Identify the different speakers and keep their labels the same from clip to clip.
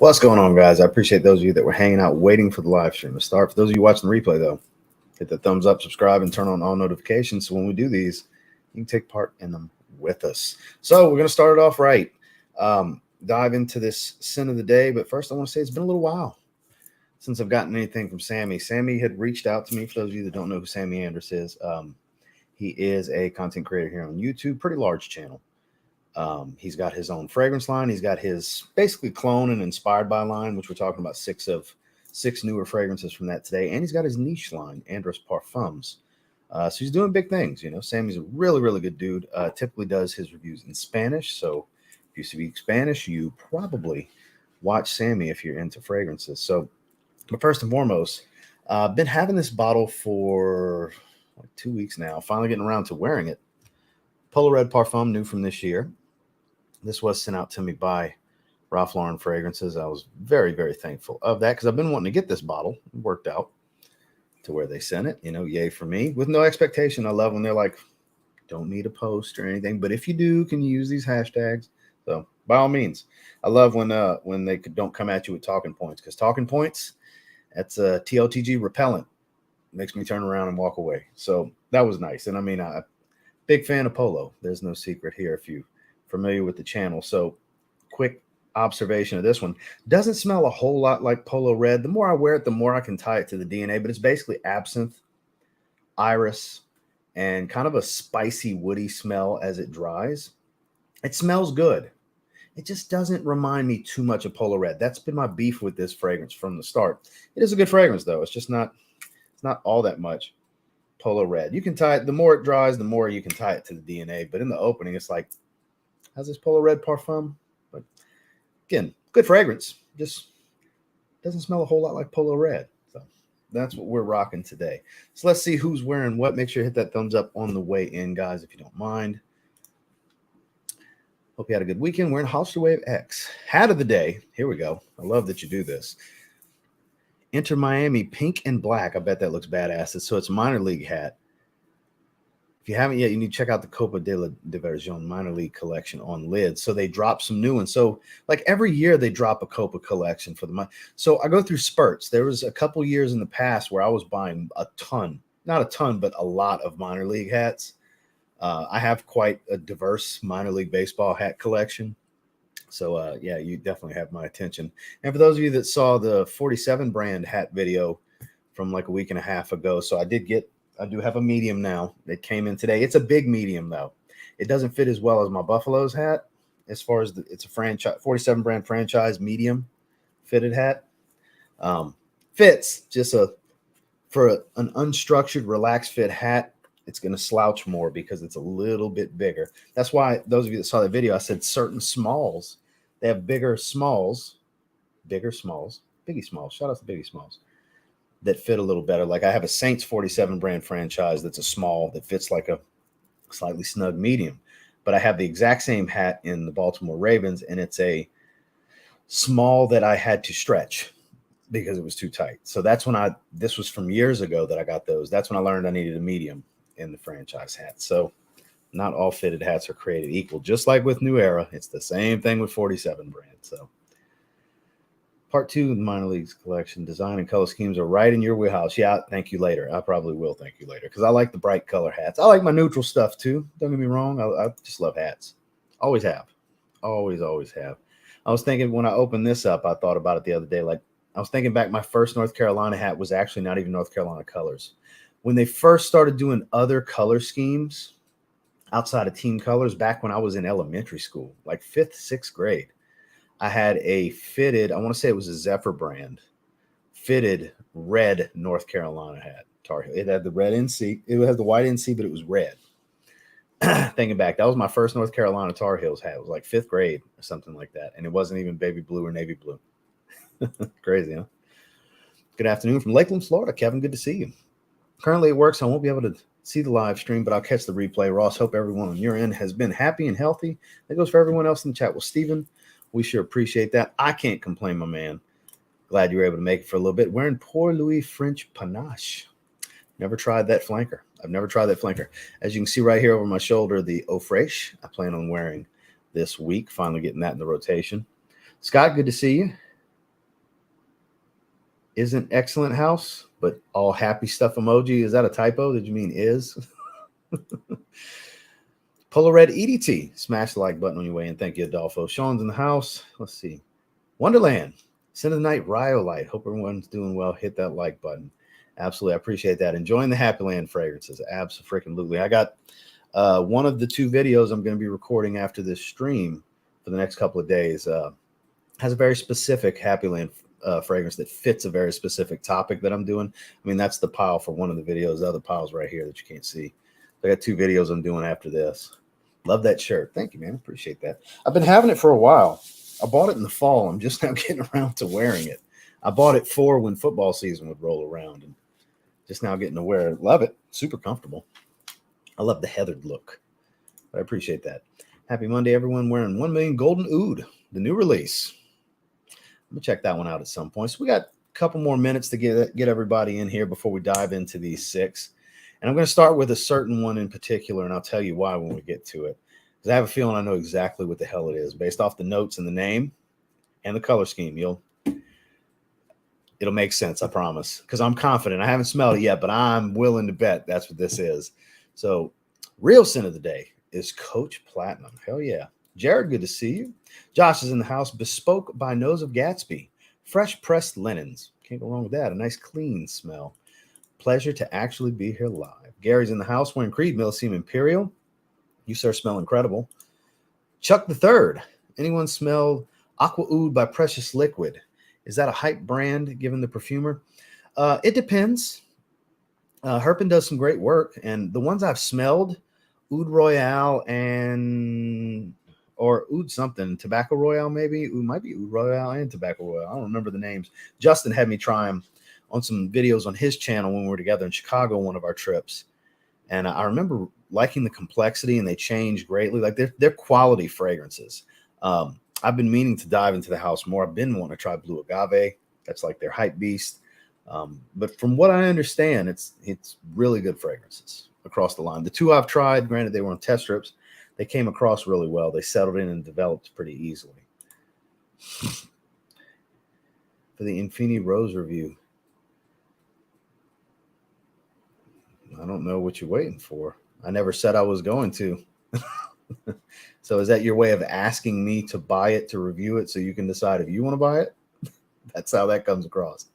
Speaker 1: What's going on, guys? I appreciate those of you that were hanging out waiting for the live stream to start. For those of you watching the replay, though, hit the thumbs up, subscribe, and turn on all notifications so when we do these, you can take part in them with us. So we're going to start it off right. Dive into this sin of the day, but first I want to say it's been a little while since I've gotten anything from Samy. Samy had reached out to me. For those of you that don't know who Samy Andraus is, he is a content creator here on YouTube, pretty large channel. He's got his own fragrance line. He's got his basically clone and inspired by line, which we're talking about six newer fragrances from that today. And he's got his niche line, Andraus Parfums. So he's doing big things. You know, Sammy's a really, really good dude. Typically does his reviews in Spanish. So if you speak Spanish, you probably watch Samy if you're into fragrances. So, but first and foremost, I've been having this bottle for like 2 weeks now. Finally getting around to wearing it. Polo Red Parfum, new from this year. This was sent out to me by Ralph Lauren Fragrances. I was very, very thankful of that because I've been wanting to get this bottle. It worked out to where they sent it. You know, yay for me. With no expectation. I love when they're like, don't need a post or anything. But if you do, can you use these hashtags? So by all means. I love when they don't come at you with talking points, because talking points, that's a TLTG repellent. It makes me turn around and walk away. So that was nice. And I mean, big fan of Polo. There's no secret here if you're familiar with the channel. So quick observation of this one. Doesn't smell a whole lot like Polo Red. The more I wear it, the more I can tie it to the DNA, but it's basically absinthe, iris, and kind of a spicy, woody smell as it dries. It smells good. It just doesn't remind me too much of Polo Red. That's been my beef with this fragrance from the start. It is a good fragrance, though. It's not all that much Polo Red. You can tie it, the more it dries, the more you can tie it to the DNA. But in the opening, it's like, how's this Polo Red Parfum? But again, good fragrance. Just doesn't smell a whole lot like Polo Red. So that's what we're rocking today. So let's see who's wearing what. Make sure you hit that thumbs up on the way in, guys, if you don't mind. Hope you had a good weekend. We're in Hollister Wave X. Hat of the day. Here we go. I love that you do this. Inter Miami pink and black. I bet that looks badass. So it's a minor league hat. If you haven't yet, you need to check out the Copa de la Diversion minor league collection on lids. So they drop some new ones. So like every year they drop a Copa collection for the month. So I go through spurts. There was a couple years in the past where I was buying a ton, not a ton, but a lot of minor league hats. I have quite a diverse minor league baseball hat collection. So, yeah, you definitely have my attention. And for those of you that saw the 47 brand hat video from like a week and a half ago, so I do have a medium now that came in today. It's a big medium, though. It doesn't fit as well as my Buffalo's hat as far as it's a franchise, 47 brand franchise medium fitted hat. Fits just for an unstructured, relaxed fit hat. It's going to slouch more because it's a little bit bigger. That's why those of you that saw the video, I said certain smalls, they have bigger smalls, Biggie Smalls. Shout out to Biggie Smalls that fit a little better. Like I have a Saints 47 brand franchise that's a small that fits like a slightly snug medium. But I have the exact same hat in the Baltimore Ravens, and it's a small that I had to stretch because it was too tight. So that's when this was from years ago that I got those. That's when I learned I needed a medium in the franchise hat. So not all fitted hats are created equal. Just like with New Era, it's the same thing with 47 brand. So part 2 of the minor leagues collection, design and color schemes are right in your wheelhouse. Yeah, thank you later. I probably will thank you later because I like the bright color hats. I like my neutral stuff too. Don't get me wrong. I just love hats. Always have. Always have. I was thinking when I opened this up, I thought about it the other day. Like I was thinking back, my first North Carolina hat was actually not even North Carolina colors. When they first started doing other color schemes outside of team colors, back when I was in elementary school, like 5th, 6th grade, I had a fitted, I want to say it was a Zephyr brand, fitted red North Carolina hat, Tar Heel. It had the red NC. It had the white NC, but it was red. Thinking back, that was my first North Carolina Tar Heels hat. It was like 5th grade or something like that. And it wasn't even baby blue or navy blue. Crazy, huh? Good afternoon from Lakeland, Florida. Kevin, good to see you. Currently at work, so I won't be able to see the live stream, but I'll catch the replay. Ross, hope everyone on your end has been happy and healthy. That goes for everyone else in the chat. Well, Steven, we sure appreciate that. I can't complain, my man. Glad you were able to make it for a little bit. Wearing Pour Louis French Panache. Never tried that flanker. I've never tried that flanker. As you can see right here over my shoulder, the Eau Fraiche. I plan on wearing this week, finally getting that in the rotation. Scott, good to see you. Isn't excellent house, but all happy stuff emoji. Is that a typo? Did you mean is? Polo Red EDT. Smash the like button on your way in. Thank you, Adolfo. Sean's in the house. Let's see. Wonderland. Send a night Rhyolite. Hope everyone's doing well. Hit that like button. Absolutely. I appreciate that. Enjoying the Happy Land fragrances. Absolutely. I got one of the 2 videos I'm going to be recording after this stream for the next couple of days. Has a very specific Happy Land fragrance that fits a very specific topic that I'm doing. I mean, that's the pile for one of the videos. The other pile's right here that you can't see. I got 2 videos I'm doing after this. Love that shirt. Thank you, man. Appreciate that. I've been having it for a while. I bought it in the fall. I'm just now getting around to wearing it. I bought it for when football season would roll around, and just now getting to wear it. Love it. Super comfortable. I love the heathered look. But I appreciate that. Happy Monday, everyone. Wearing 1 Million Golden Oud, the new release. I'm going to check that one out at some point. So we got a couple more minutes to get everybody in here before we dive into these 6. And I'm going to start with a certain one in particular, and I'll tell you why when we get to it. Because I have a feeling I know exactly what the hell it is based off the notes and the name and the color scheme. It'll make sense, I promise. Because I'm confident. I haven't smelled it yet, but I'm willing to bet that's what this is. So, real sin of the day is Coach Platinum. Hell yeah. Jared, good to see you. Josh is in the house. Bespoke by Nose of Gatsby. Fresh pressed linens. Can't go wrong with that. A nice clean smell. Pleasure to actually be here live. Gary's in the house wearing Creed Millseam Imperial. You, sir, smell incredible. Chuck the Third. Anyone smell Aqua Oud by Precious Liquid? Is that a hype brand given the perfumer? It depends. Herpin does some great work, and the ones I've smelled, Oud Royale or Oud something, Tobacco Royale maybe. It might be Oud Royale and Tobacco Royale. I don't remember the names. Justin had me try them on some videos on his channel when we were together in Chicago one of our trips. And I remember liking the complexity, and they change greatly. Like they're quality fragrances. I've been meaning to dive into the house more. I've been wanting to try Blue Agave. That's like their hype beast. But from what I understand, it's really good fragrances across the line. The 2 I've tried, granted they were on test strips, they came across really well. They settled in and developed pretty easily. For the Infini Rose review, I don't know what you're waiting for. I never said I was going to. So is that your way of asking me to buy it, to review it, so you can decide if you want to buy it? That's how that comes across.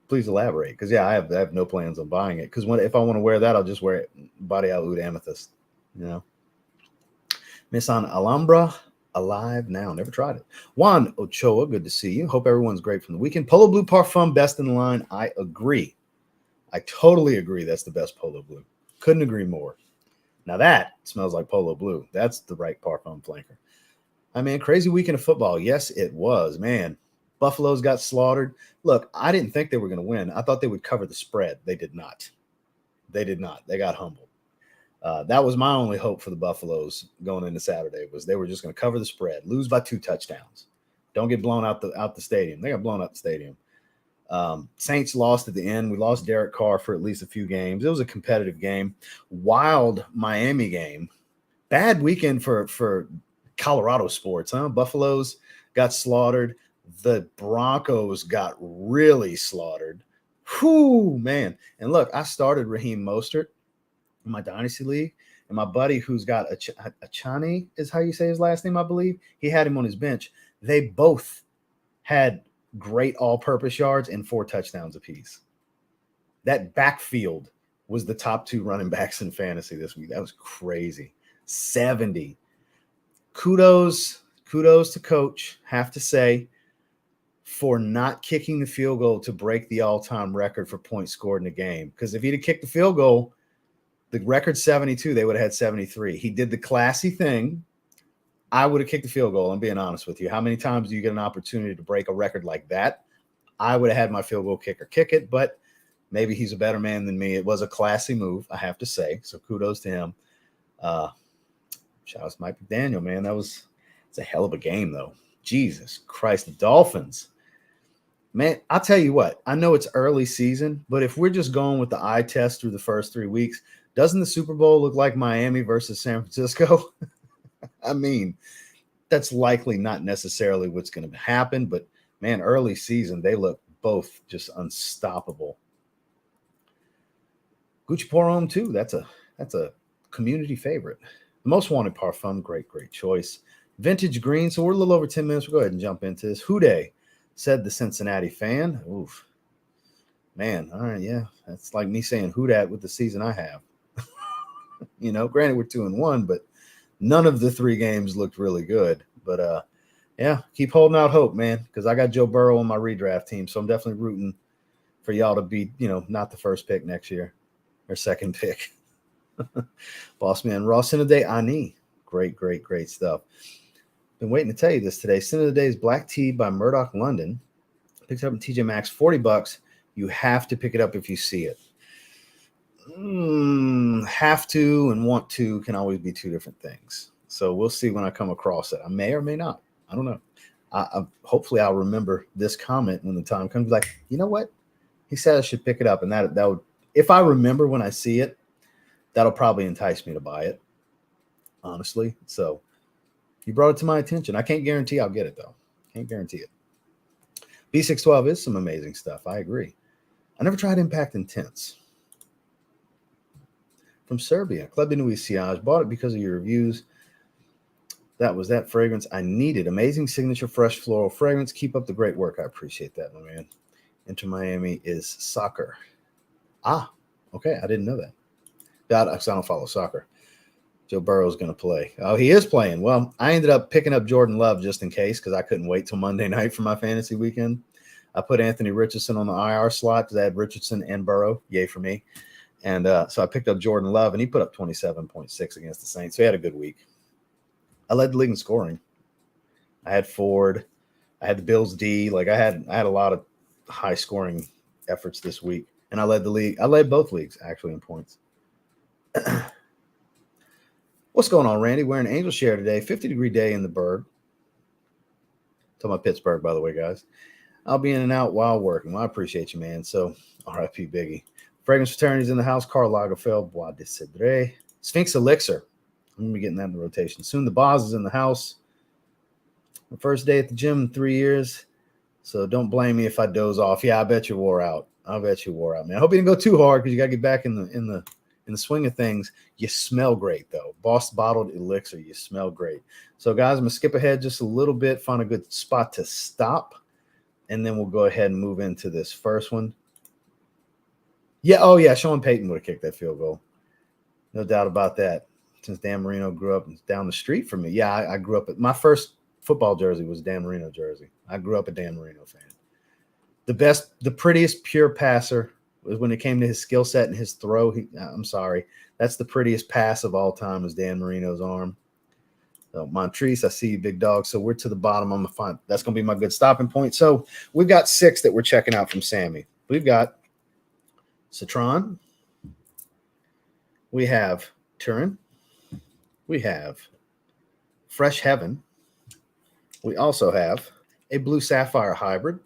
Speaker 1: Please elaborate, because yeah, I have no plans on buying it. Because if I want to wear that, I'll just wear it Body Out Oud Amethyst. Miss on Alhambra, alive now. Never tried it. Juan Ochoa, good to see you. Hope everyone's great from the weekend. Polo Blue Parfum, best in the line. I agree. I totally agree. That's the best Polo Blue. Couldn't agree more. Now that smells like Polo Blue. That's the right parfum flanker. I mean, crazy weekend of football. Yes, it was, man. Buffaloes got slaughtered. Look, I didn't think they were going to win. I thought they would cover the spread. They did not. They got humbled. That was my only hope for the Buffaloes going into Saturday, was they were just going to cover the spread, lose by 2 touchdowns. Don't get blown out the stadium. They got blown out the stadium. Saints lost at the end. We lost Derek Carr for at least a few games. It was a competitive game. Wild Miami game. Bad weekend for Colorado sports, huh? Buffaloes got slaughtered. The Broncos got really slaughtered. Whew, man. And look, I started Raheem Mostert in my Dynasty League, and my buddy who's got Achani is how you say his last name, I believe. He had him on his bench. They both had great all-purpose yards and 4 touchdowns apiece. That backfield was the top 2 running backs in fantasy this week. That was crazy. 70. Kudos to Coach, have to say, for not kicking the field goal to break the all-time record for points scored in a game. Because if he'd have kicked the field goal, the record's 72, they would have had 73. He did the classy thing. I would have kicked the field goal. I'm being honest with you. How many times do you get an opportunity to break a record like that? I would have had my field goal kicker kick it, but maybe he's a better man than me. It was a classy move, I have to say. So kudos to him. Shout out to Mike McDaniel, man. It's a hell of a game, though. Jesus Christ, the Dolphins. Man, I'll tell you what. I know it's early season, but if we're just going with the eye test through the first 3 weeks, doesn't the Super Bowl look like Miami versus San Francisco? I mean, that's likely not necessarily what's going to happen, but man, early season, they look both just unstoppable. Gucci Pour Homme too. That's a community favorite. The Most Wanted Parfum, great choice. Vintage Green. So we're a little over 10 minutes. We'll go ahead and jump into this. Houday, said the Cincinnati fan. Oof. Man, all right, yeah. That's like me saying who dat with the season I have. You know, granted we're 2-1, but none of the 3 games looked really good. But yeah, keep holding out hope, man, because I got Joe Burrow on my redraft team. So I'm definitely rooting for y'all to be, you know, not the first pick next year or second pick. Boss man Ross Day Ani. Great stuff. Been waiting to tell you this today. Sin of the Day is Black Tea by Murdoch London. Picks up in TJ Maxx, $40. You have to pick it up if you see it. Have to and want to can always be 2 different things. So we'll see when I come across it. I may or may not. I don't know. Hopefully I'll remember this comment when the time comes. Like, you know what? He said I should pick it up, and that would, if I remember when I see it, that'll probably entice me to buy it. Honestly, so you brought it to my attention. I can't guarantee I'll get it though. Can't guarantee it. B612 is some amazing stuff. I agree. I never tried Impact Intense. From Serbia, Club de Nuit Sillage. Bought it because of your reviews. That was that fragrance I needed. Amazing signature fresh floral fragrance. Keep up the great work. I appreciate that, my man. Inter Miami is soccer. Okay. I didn't know that. God, I don't follow soccer. Joe Burrow's going to play. Oh, he is playing. Well, I ended up picking up Jordan Love just in case because I couldn't wait till Monday night for my fantasy weekend. I put Anthony Richardson on the IR slot because I had Richardson and Burrow. Yay for me. And so I picked up Jordan Love, and he put up 27.6 against the Saints. So he had a good week. I led the league in scoring. I had Ford. I had the Bills D. Like I had a lot of high scoring efforts this week. And I led the league. I led both leagues actually in points. What's going on, Randy? We're in Angel Share today. 50-degree day in the Berg. Talking about Pittsburgh, by the way, guys. I'll be in and out while working. Well, I appreciate you, man. So, RIP Biggie. Fragrance Fraternity's in the house. Karl Lagerfeld, Bois de Cedre. Sphinx Elixir. I'm going to be getting that in the rotation soon. The Boz is in the house. The first day at the gym in 3 years. So don't blame me if I doze off. Yeah, I bet you wore out. Man. I hope you didn't go too hard because you got to get back in the swing of things. You smell great, though. Boss Bottled Elixir, you smell great. So, guys, I'm going to skip ahead just a little bit, find a good spot to stop, and then we'll go ahead and move into this first one. Yeah, Sean Payton would have kicked that field goal. No doubt about that. Since Dan Marino grew up down the street from me. Yeah, I grew up – my first football jersey was Dan Marino jersey. I grew up a Dan Marino fan. The prettiest pure passer – when it came to his skill set and his throw, I'm sorry. That's the prettiest pass of all time is Dan Marino's arm. So Montrese, I see you, big dog. So we're to the bottom. I'm going to find that's going to be my good stopping point. So we've got 6 that we're checking out from Sammy. We've got Citron. We have Turin. We have Fresh Heaven. We also have a Blue Sapphire hybrid.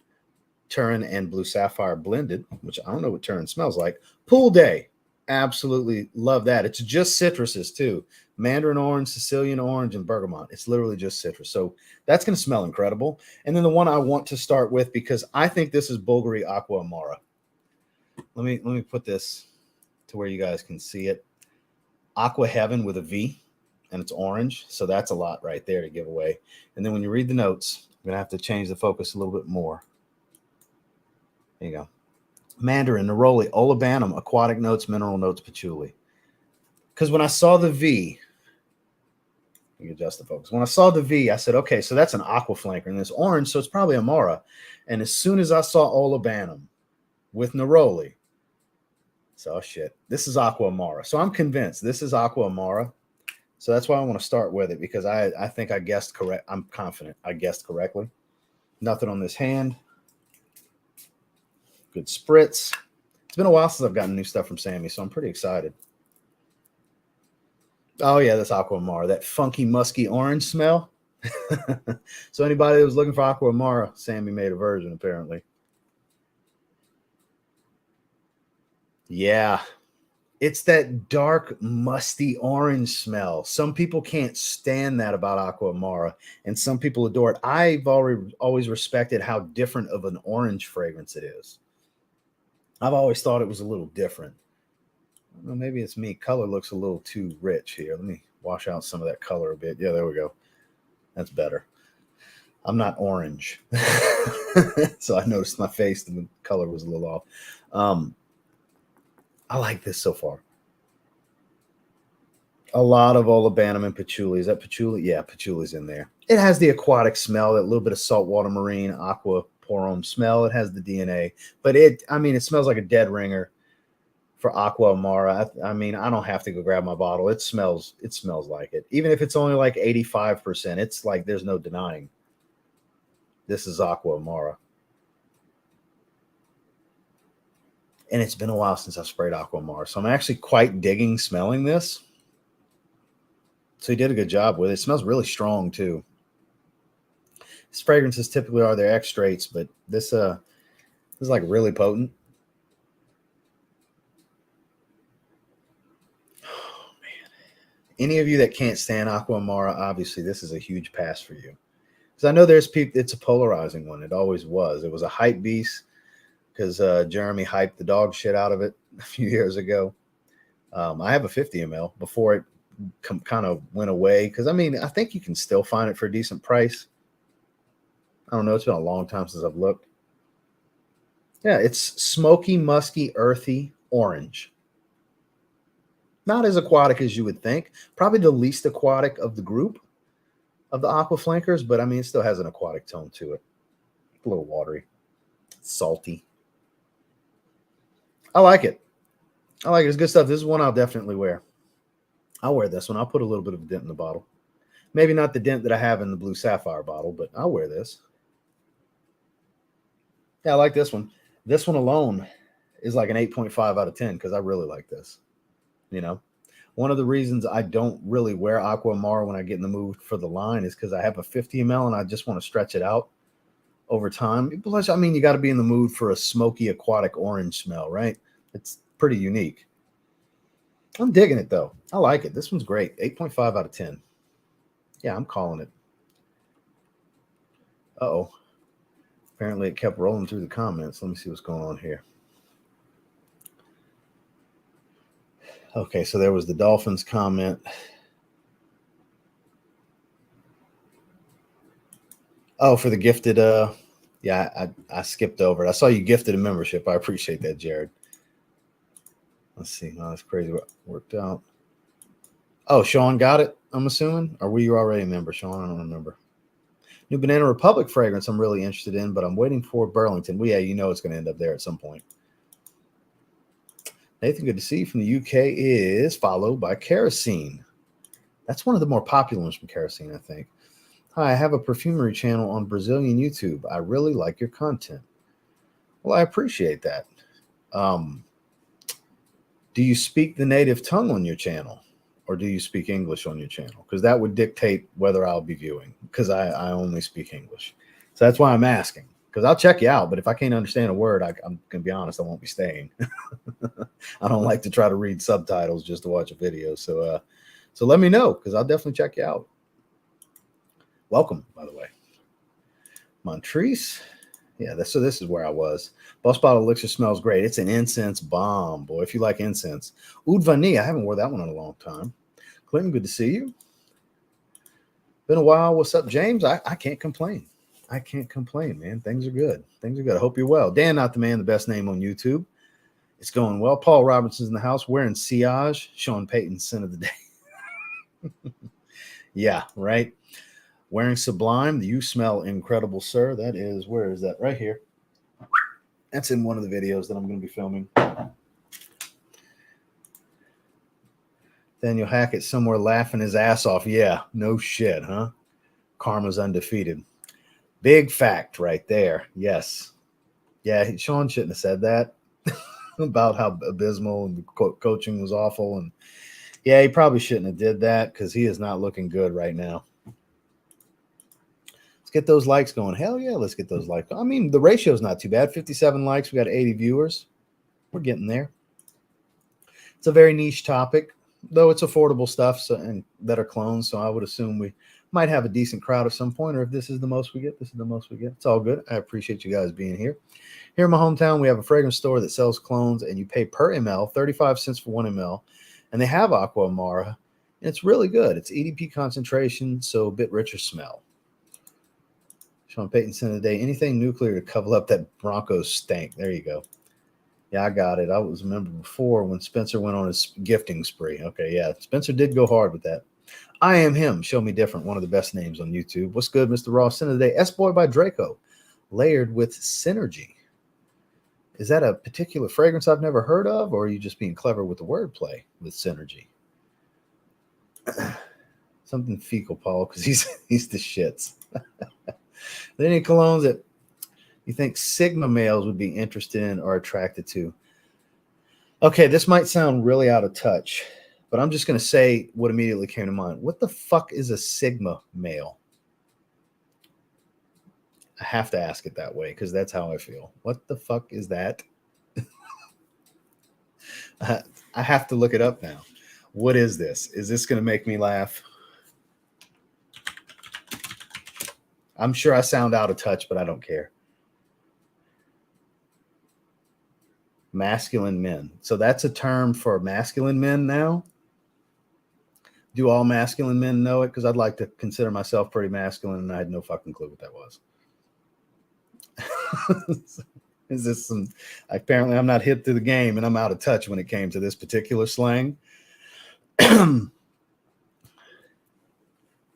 Speaker 1: Turin and Blue Sapphire blended, which I don't know what Turin smells like. Pool Day. Absolutely love that. It's just citruses too. Mandarin orange, Sicilian orange, and bergamot. It's literally just citrus. So that's going to smell incredible. And then the one I want to start with, because I think this is Bulgari Aqua Amara. Let me put this to where you guys can see it. Aqua Heaven with a V, and it's orange. So that's a lot right there to give away. And then when you read the notes, I'm going to have to change the focus a little bit more. There you go. Mandarin, neroli, olibanum, aquatic notes, mineral notes, patchouli. Because when I saw the V, let me adjust the focus. When I saw the V, I said, okay, so that's an aqua flanker, and it's orange, so it's probably Amara. And as soon as I saw olibanum with neroli, so shit, this is Aqua Amara. So I'm convinced this is Aqua Amara. So that's why I want to start with it, because I think I guessed correct. I'm confident I guessed correctly. Nothing on this hand. Good spritz. It's been a while since I've gotten new stuff from Sammy, so I'm pretty excited. Oh, yeah, that's Aqua Amara. That funky, musky orange smell. So anybody that was looking for Aqua Amara, Sammy made a version, apparently. Yeah. It's that dark, musty orange smell. Some people can't stand that about Aqua Amara, and some people adore it. I've always respected how different of an orange fragrance it is. I've always thought it was a little different. Well, maybe it's me. Color looks a little too rich here. Let me wash out some of that color a bit. Yeah, there we go. That's better. I'm not orange. So I noticed my face, the color was a little off. I like this so far. A lot of olibanum and patchouli. Is that patchouli? Yeah, patchouli's in there. It has the aquatic smell, that little bit of saltwater marine, aqua porum smell. It has the DNA, but it smells like a dead ringer for Aqua Amara. I mean, I don't have to go grab my bottle. It smells like it. Even if it's only like 85%, it's like there's no denying. This is Aqua Amara. And it's been a while since I've sprayed Aqua Amara, so I'm actually quite digging smelling this. So he did a good job with it. It smells really strong too. These fragrances typically are their extracts, but this is like really potent. Oh man. Any of you that can't stand Aqua Amara, obviously this is a huge pass for you. Because I know there's people, it's a polarizing one. It always was. It was a hype beast because Jeremy hyped the dog shit out of it a few years ago. I have a 50 ml before it kind of went away, because I mean, I think you can still find it for a decent price. I don't know. It's been a long time since I've looked. Yeah, it's smoky, musky, earthy, orange. Not as aquatic as you would think. Probably the least aquatic of the group of the aqua flankers, but I mean, it still has an aquatic tone to it. A little watery, salty. I like it. I like it. It's good stuff. This is one I'll definitely wear. I'll wear this one. I'll put a little bit of a dent in the bottle. Maybe not the dent that I have in the blue Sapphire bottle, but I'll wear this. Yeah, I like this one. This one alone is like an 8.5 out of 10 because I really like this. You know, one of the reasons I don't really wear Aqua Amara when I get in the mood for the line is because I have a 50 ml and I just want to stretch it out over time. Plus, I mean, you got to be in the mood for a smoky aquatic orange smell, right? It's pretty unique. I'm digging it though. I like it. This one's great. 8.5 out of 10. Yeah, I'm calling it. Uh-oh. Apparently it kept rolling through the comments. Let me see what's going on here. Okay, so there was the Dolphins comment. Oh, for the gifted, yeah, I skipped over it. I saw you gifted a membership. I appreciate that, Jared. Let's see. Oh, that's crazy what worked out. Oh, Sean got it, I'm assuming? Or were you already a member, Sean? I don't remember. New Banana Republic fragrance I'm really interested in, but I'm waiting for Burlington. Well, yeah, you know it's going to end up there at some point. Nathan, good to see you from the UK, is followed by Kerosene. That's one of the more popular ones from Kerosene, I think. Hi, I have a perfumery channel on Brazilian YouTube. I really like your content. Well, I appreciate that. Do you speak the native tongue on your channel, or do you speak English on your channel? Because that would dictate whether I'll be viewing, because I only speak English. So that's why I'm asking, because I'll check you out. But if I can't understand a word, I'm going to be honest, I won't be staying. I don't like to try to read subtitles just to watch a video. So let me know, because I'll definitely check you out. Welcome, by the way. Montrese. Yeah, this is where I was. Boss Bottle Elixir smells great. It's an incense bomb, boy, if you like incense. Oud Vanille, I haven't worn that one in a long time. Clinton, good to see you. Been a while. What's up, James? I can't complain. I can't complain, man. Things are good. Things are good. I hope you're well. Dan, not the man, the best name on YouTube. It's going well. Paul Robinson's in the house wearing Sillage. Sean Payton's sin of the day. Yeah, right. Wearing Sublime. You smell incredible, sir. That is, where is that? Right here. That's in one of the videos that I'm going to be filming. Daniel Hackett somewhere laughing his ass off. Yeah, no shit, huh? Karma's undefeated. Big fact right there. Yes. Yeah, Sean shouldn't have said that about how abysmal and the coaching was awful. And yeah, he probably shouldn't have did that, because he is not looking good right now. Let's get those likes going. Hell yeah, let's get those likes. I mean, the ratio is not too bad. 57 likes. We got 80 viewers. We're getting there. It's a very niche topic, though it's affordable stuff and that are clones. So I would assume we might have a decent crowd at some point, or if this is the most we get, this is the most we get. It's all good. I appreciate you guys being here. Here in my hometown, we have a fragrance store that sells clones, and you pay per ml, 35 cents for 1 ml, and they have Aqua Amara, and it's really good. It's EDP concentration, so a bit richer smell. Sean Payton sent today, anything nuclear to cover up that Broncos stank. There you go. Yeah, I got it. I was remember before when Spencer went on his gifting spree. Okay, yeah, Spencer did go hard with that. I Am Him, Show Me Different, one of the best names on YouTube. What's good, Mr. Ross? Sent today, S-Boy by Draco, layered with Synergy. Is that a particular fragrance I've never heard of, or are you just being clever with the wordplay with Synergy? Something fecal, Paul, because he's the shits. Any colognes that you think Sigma males would be interested in or attracted to? Okay, this might sound really out of touch, but I'm just going to say what immediately came to mind. What the fuck is a Sigma male? I have to ask it that way because that's how I feel. What the fuck is that? I have to look it up now. What is this? Is this going to make me laugh? I'm sure I sound out of touch, but I don't care. Masculine men. So that's a term for masculine men now? Do all masculine men know it? Because I'd like to consider myself pretty masculine, and I had no fucking clue what that was. Is this some... Apparently, I'm not hip to the game, and I'm out of touch when it came to this particular slang.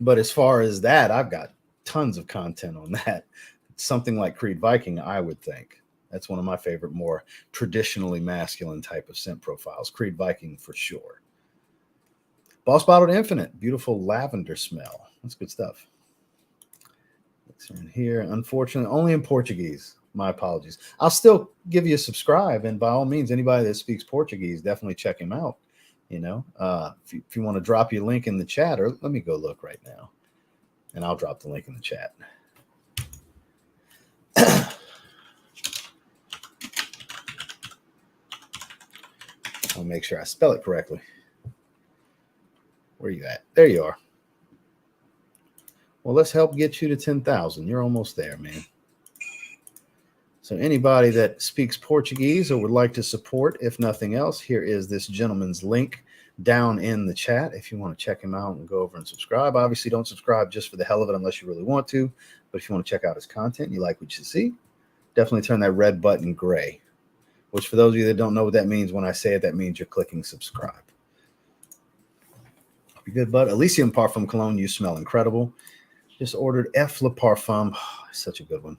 Speaker 1: But as far as that, I've got tons of content on that. Something like Creed Viking, I would think. That's one of my favorite, more traditionally masculine type of scent profiles. Creed Viking for sure. Boss Bottled Infinite, beautiful lavender smell. That's good stuff. It's in here. Unfortunately, only in Portuguese. My apologies. I'll still give you a subscribe, and by all means, anybody that speaks Portuguese, definitely check him out. You know, if you want to drop your link in the chat, or let me go look right now, and I'll drop the link in the chat. I'll make sure I spell it correctly. Where are you at? There you are. Well, let's help get you to 10,000. You're almost there, man. So anybody that speaks Portuguese or would like to support, if nothing else, here is this gentleman's link down in the chat if you want to check him out and go over and subscribe. Obviously, don't subscribe just for the hell of it unless you really want to. But if you want to check out his content, you like what you see, definitely turn that red button gray, which for those of you that don't know what that means, when I say it, that means you're clicking subscribe. Be good, bud. Elysium Parfum Cologne, you smell incredible. Just ordered F Le Parfum. Oh, such a good one.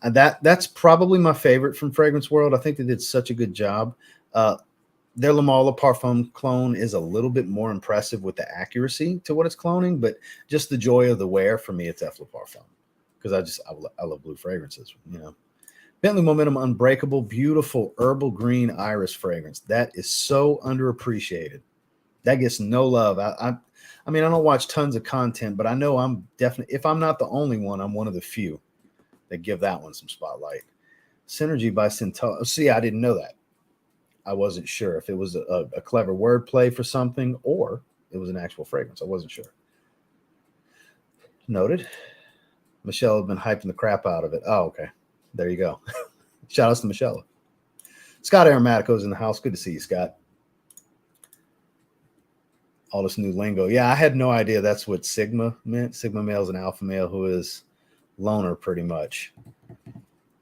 Speaker 1: And that's probably my favorite from Fragrance World. I think they did such a good job. Their Le Male Parfum clone is a little bit more impressive with the accuracy to what it's cloning, but just the joy of the wear, for me, it's F Le Parfum. Because I love blue fragrances, you know. Bentley Momentum Unbreakable, beautiful herbal green iris fragrance. That is so underappreciated. That gets no love. I mean, I don't watch tons of content, but I know I'm definitely, if I'm not the only one, I'm one of the few that give that one some spotlight. Synergy by Centella. See, I didn't know that. I wasn't sure if it was a clever wordplay for something or it was an actual fragrance. I wasn't sure. Noted. Michelle had been hyping the crap out of it. Oh, okay. There you go. Shout outs to Michelle. Scott Aromatico's in the house. Good to see you, Scott. All this new lingo. Yeah, I had no idea that's what Sigma meant. Sigma male is an alpha male who is loner, pretty much.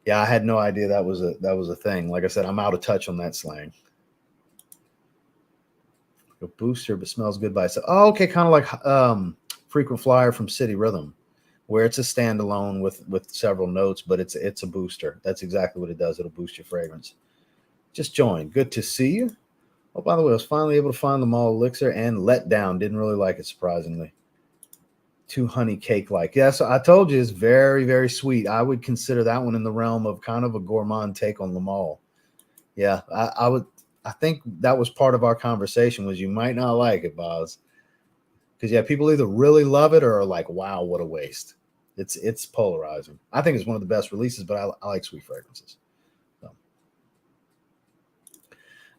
Speaker 1: Yeah, I had no idea that was a thing. Like I said, I'm out of touch on that slang. A booster, but smells good by itself. Oh, okay, kind of like Frequent Flyer from City Rhythm, where it's a standalone with several notes, but it's a booster. That's exactly what it does. It'll boost your fragrance. Just joined. Good to see you. Oh, by the way, I was finally able to find the Mall Elixir and Let Down. Didn't really like it, surprisingly. Too honey cake-like. Yeah, so I told you it's very, very sweet. I would consider that one in the realm of kind of a gourmand take on Le Male. Yeah, I think that was part of our conversation was you might not like it, Boz. Because, yeah, people either really love it or are like, wow, what a waste. It's polarizing. I think it's one of the best releases, but I like sweet fragrances. So.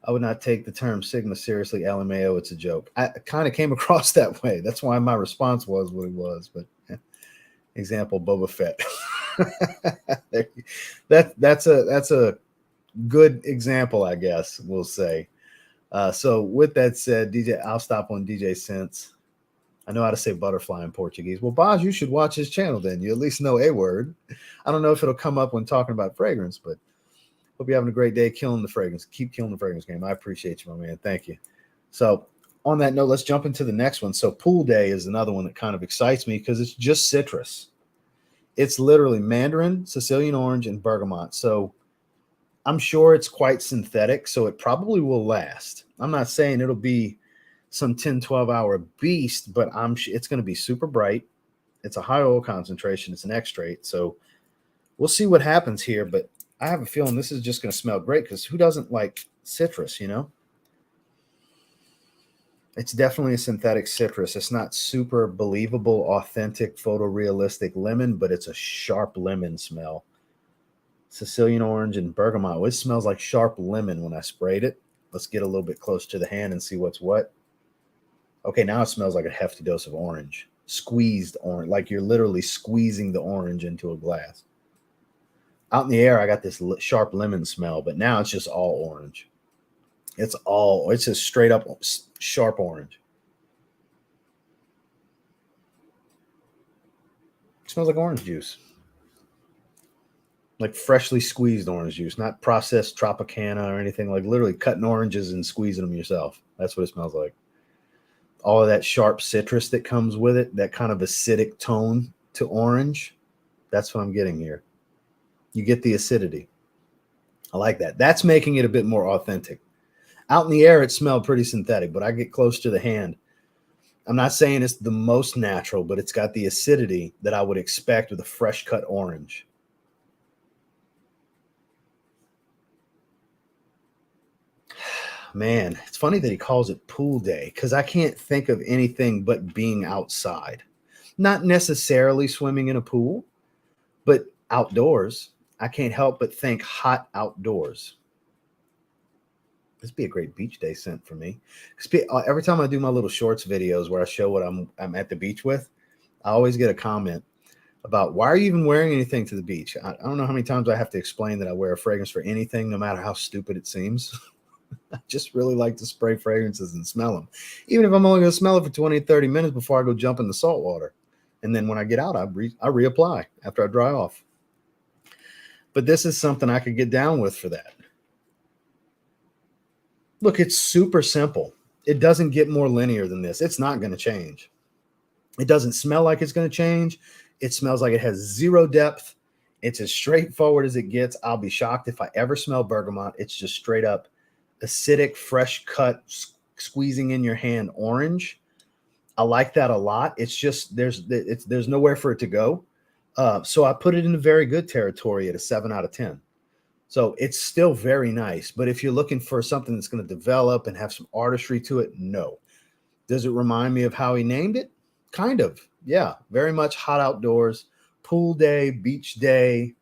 Speaker 1: I would not take the term Sigma seriously. LMAO, it's a joke. I kind of came across that way. That's why my response was what it was. But example, Boba Fett. That's a good example, I guess we'll say. So with that said, DJ, I'll stop on DJ Sense. I know how to say butterfly in Portuguese. Well, Boz, you should watch his channel then. You at least know a word. I don't know if it'll come up when talking about fragrance, but hope you're having a great day killing the fragrance. Keep killing the fragrance game. I appreciate you, my man. Thank you. So on that note, let's jump into the next one. So Pool Day is another one that kind of excites me because it's just citrus. It's literally mandarin, Sicilian orange, and bergamot. So I'm sure it's quite synthetic, so it probably will last. I'm not saying it'll be some 10, 12-hour beast, but it's going to be super bright. It's a high oil concentration. It's an extrait. So we'll see what happens here, but I have a feeling this is just going to smell great because who doesn't like citrus, you know? It's definitely a synthetic citrus. It's not super believable, authentic, photorealistic lemon, but it's a sharp lemon smell. Sicilian orange and bergamot. Well, it smells like sharp lemon when I sprayed it. Let's get a little bit closer to the hand and see what's what. Okay, now it smells like a hefty dose of orange. Squeezed orange, like you're literally squeezing the orange into a glass. Out in the air, I got this sharp lemon smell, but now it's just all orange. It's just straight up sharp orange. It smells like orange juice. Like freshly squeezed orange juice, not processed Tropicana or anything, like literally cutting oranges and squeezing them yourself. That's what it smells like. All of that sharp citrus that comes with it, that kind of acidic tone to orange, that's what I'm getting here. You get the acidity. I like that. That's making it a bit more authentic. Out in the air, it smelled pretty synthetic, but I get close to the hand. I'm not saying it's the most natural, but it's got the acidity that I would expect with a fresh cut orange. Man, it's funny that he calls it Pool Day because I can't think of anything but being outside. Not necessarily swimming in a pool, but outdoors. I can't help but think hot outdoors. This would be a great beach day scent for me. Every time I do my little shorts videos where I show what I'm at the beach with, I always get a comment about why are you even wearing anything to the beach? I don't know how many times I have to explain that I wear a fragrance for anything, no matter how stupid it seems. I just really like to spray fragrances and smell them. Even if I'm only going to smell it for 20, 30 minutes before I go jump in the salt water. And then when I get out, I reapply after I dry off. But this is something I could get down with for that. Look, it's super simple. It doesn't get more linear than this. It's not going to change. It doesn't smell like it's going to change. It smells like it has zero depth. It's as straightforward as it gets. I'll be shocked if I ever smell bergamot. It's just straight up acidic, fresh cut, squeezing in your hand orange. I like that a lot. It's just there's nowhere for it to go. So I put it in a very good territory at a 7 out of 10. So it's still very nice. But if you're looking for something that's going to develop and have some artistry to it, no. Does it remind me of how he named it? Kind of. Yeah, very much hot outdoors, pool day, beach day,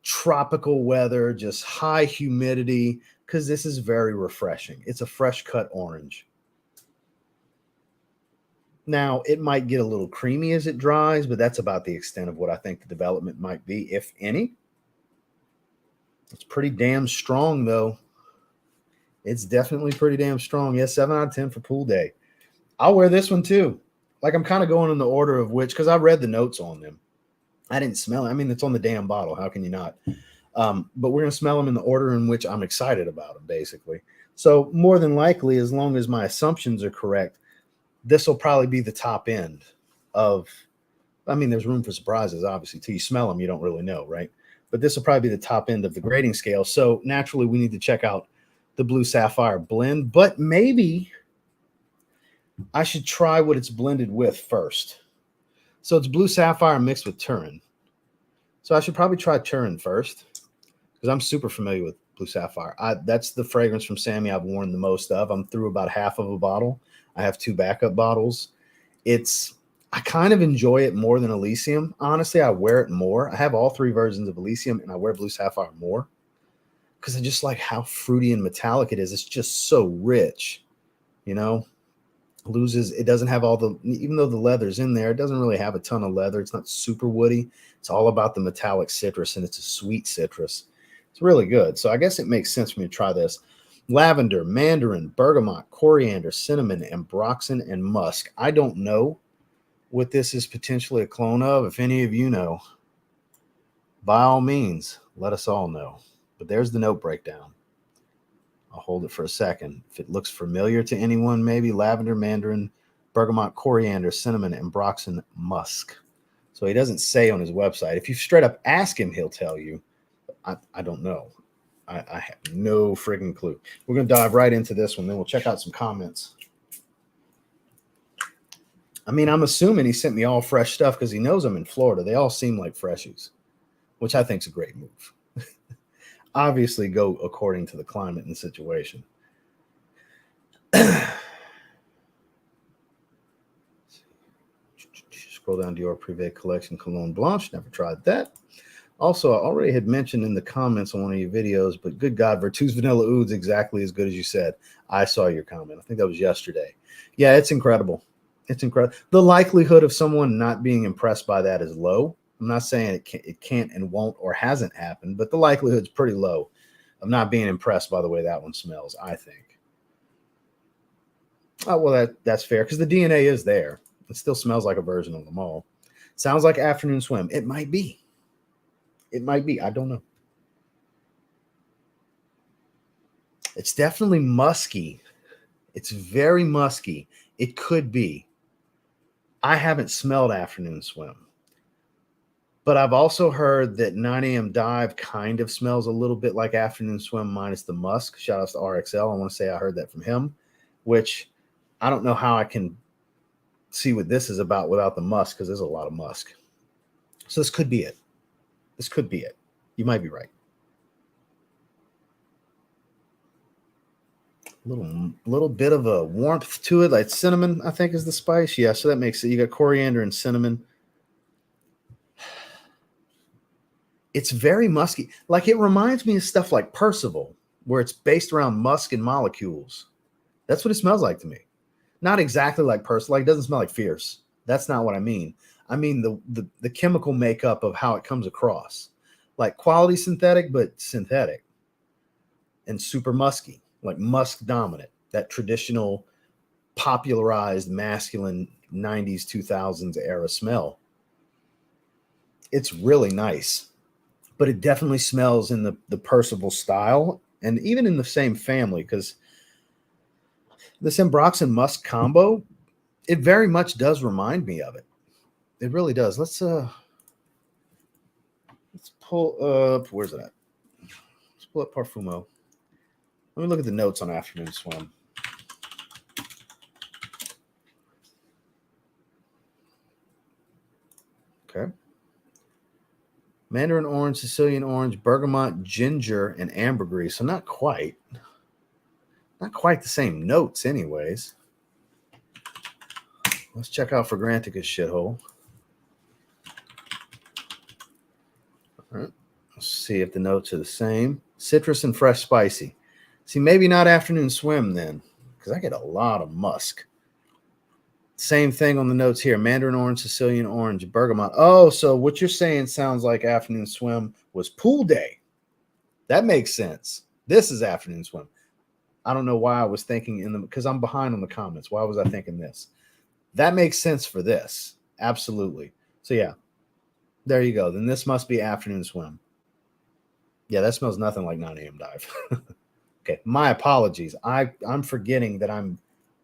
Speaker 1: tropical weather, just high humidity, because this is very refreshing. It's a fresh cut orange. Now, it might get a little creamy as it dries, but that's about the extent of what I think the development might be, if any. It's pretty damn strong, though. It's definitely pretty damn strong. Yeah, 7 out of 10 for pool day. I'll wear this one, too. Like, I'm kind of going in the order of which, because I read the notes on them. I didn't smell it. I mean, it's on the damn bottle. How can you not? But we're going to smell them in the order in which I'm excited about them, basically. So more than likely, as long as my assumptions are correct, this will probably be the top end of, I mean, there's room for surprises, obviously. Till you smell them, you don't really know, right? But this will probably be the top end of the grading scale. So naturally, we need to check out the Blue Sapphire blend. But maybe I should try what it's blended with first. So it's Blue Sapphire mixed with Turin. So I should probably try Turin first because I'm super familiar with Blue Sapphire. That's the fragrance from Samy I've worn the most of. I'm through about half of a bottle. I have 2 backup bottles. I kind of enjoy it more than Elysium. Honestly, I wear it more. I have all 3 versions of Elysium, and I wear Blue Sapphire more. because I just like how fruity and metallic it is. It's just so rich, you know. Loses, it doesn't have all the, even though the leather's in there, it doesn't really have a ton of leather. It's not super woody. It's all about the metallic citrus, and it's a sweet citrus. It's really good. So I guess it makes sense for me to try this. Lavender, mandarin, bergamot, coriander, cinnamon, ambroxan, and musk. I don't know what this is potentially a clone of. If any of you know, by all means, let us all know. But there's the note breakdown. I'll hold it for a second. If it looks familiar to anyone, maybe lavender, mandarin, bergamot, coriander, cinnamon, ambroxan, musk. So he doesn't say on his website. If you straight up ask him, he'll tell you. I don't know. I have no friggin' clue. We're going to dive right into this one. Then we'll check out some comments. I mean, I'm assuming he sent me all fresh stuff because he knows I'm in Florida. They all seem like freshies, which I think is a great move. Obviously, go according to the climate and the situation. Scroll down to your Privé Collection Cologne Blanche. Never tried that. Also, I already had mentioned in the comments on one of your videos, but good God, Virtus Vanilla Oud's exactly as good as you said. I saw your comment. I think that was yesterday. Yeah, it's incredible. It's incredible. The likelihood of someone not being impressed by that is low. I'm not saying it can't and won't or hasn't happened, but the likelihood is pretty low of not being impressed by the way that one smells, I think. Oh, well, that's fair because the DNA is there. It still smells like a version of them all. Sounds like Afternoon Swim. It might be. It might be. I don't know. It's definitely musky. It's very musky. It could be. I haven't smelled Afternoon Swim. But I've also heard that 9 a.m. Dive kind of smells a little bit like Afternoon Swim minus the musk. Shout out to RXL. I want to say I heard that from him, which I don't know how I can see what this is about without the musk because there's a lot of musk. So this could be it. This could be it. You might be right. Little bit of a warmth to it, like cinnamon, I think is the spice. Yeah, so that makes it. You got coriander and cinnamon. It's very musky. Like it reminds me of stuff like Percival, where it's based around musk and molecules. That's what it smells like to me. Not exactly like Percival. Like it doesn't smell like Fierce. That's not what I mean. I mean the chemical makeup of how it comes across. Like quality synthetic, but synthetic. And super musky. Like musk dominant. That traditional popularized masculine 90s, 2000s era smell. It's really nice. But it definitely smells in the Percival style and even in the same family because this ambroxan musk combo, it very much does remind me of it. It really does. Let's pull up, where's it at? Let's pull up Parfumo. Let me look at the notes on Afternoon Swim. Okay. Mandarin orange, Sicilian orange, bergamot, ginger, and ambergris. So not quite the same notes anyways. Let's check out Fragrantica's shithole. All right. Let's see if the notes are the same. Citrus and fresh spicy. See, maybe not Afternoon Swim then, because I get a lot of musk. Same thing on the notes here. Mandarin orange, Sicilian orange, bergamot. Oh, so what you're saying sounds like Afternoon Swim was Pool Day. That makes sense. This is Afternoon Swim. I don't know why I was thinking because I'm behind on the comments. Why was I thinking this? That makes sense for this. Absolutely. So yeah, there you go. Then this must be Afternoon Swim. Yeah, that smells nothing like 9 a.m. Dive. Okay, my apologies. I'm forgetting that I'm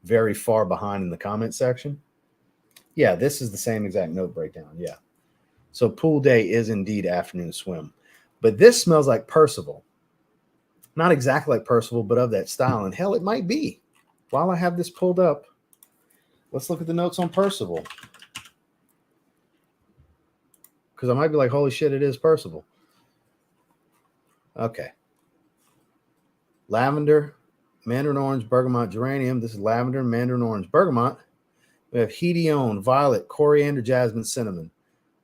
Speaker 1: very far behind in the comment section. Yeah, this is the same exact note breakdown. Yeah. So Pool Day is indeed Afternoon Swim. But this smells like Percival. Not exactly like Percival, but of that style. And hell, it might be. While I have this pulled up, let's look at the notes on Percival. Because I might be like, holy shit, it is Percival. Okay. Lavender, mandarin orange, bergamot, geranium. This is lavender, mandarin orange, bergamot. We have hedione, violet, coriander, jasmine, cinnamon.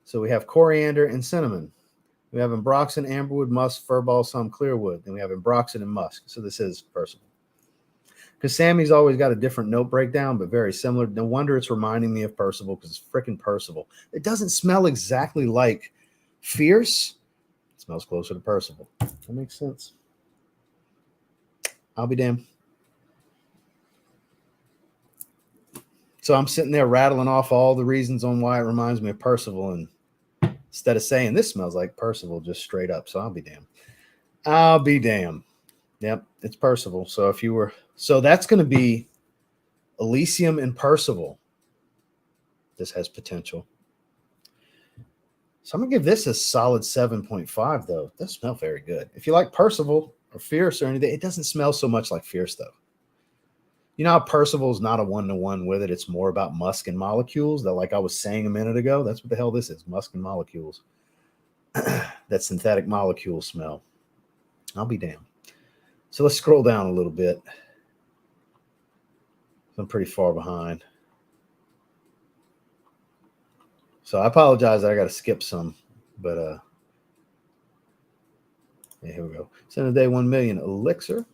Speaker 1: So we have coriander and cinnamon. We have Ambroxan, Amberwood, Musk, Fir Balsam, Clearwood. Then we have Ambroxan and Musk. So this is Percival. Because Sammy's always got a different note breakdown, but very similar. No wonder it's reminding me of Percival, because it's freaking Percival. It doesn't smell exactly like Fierce. It smells closer to Percival. That makes sense. I'll be damned. So I'm sitting there rattling off all the reasons on why it reminds me of Percival, and instead of saying this smells like Percival, just straight up. So I'll be damned. I'll be damned. Yep, it's Percival. So if you were, so that's going to be Elysium and Percival. This has potential. So I'm going to give this a solid 7.5, though. It does smell very good. If you like Percival or Fierce or anything, it doesn't smell so much like Fierce, though. You know how Percival is not a one-to-one with it. It's more about musk and molecules. That, like I was saying a minute ago, that's what the hell this is, musk and molecules. That synthetic molecule smell. I'll be damned. So let's scroll down a little bit. I'm pretty far behind. So I apologize. I got to skip some, but yeah, here we go. Send a day 1 million elixir.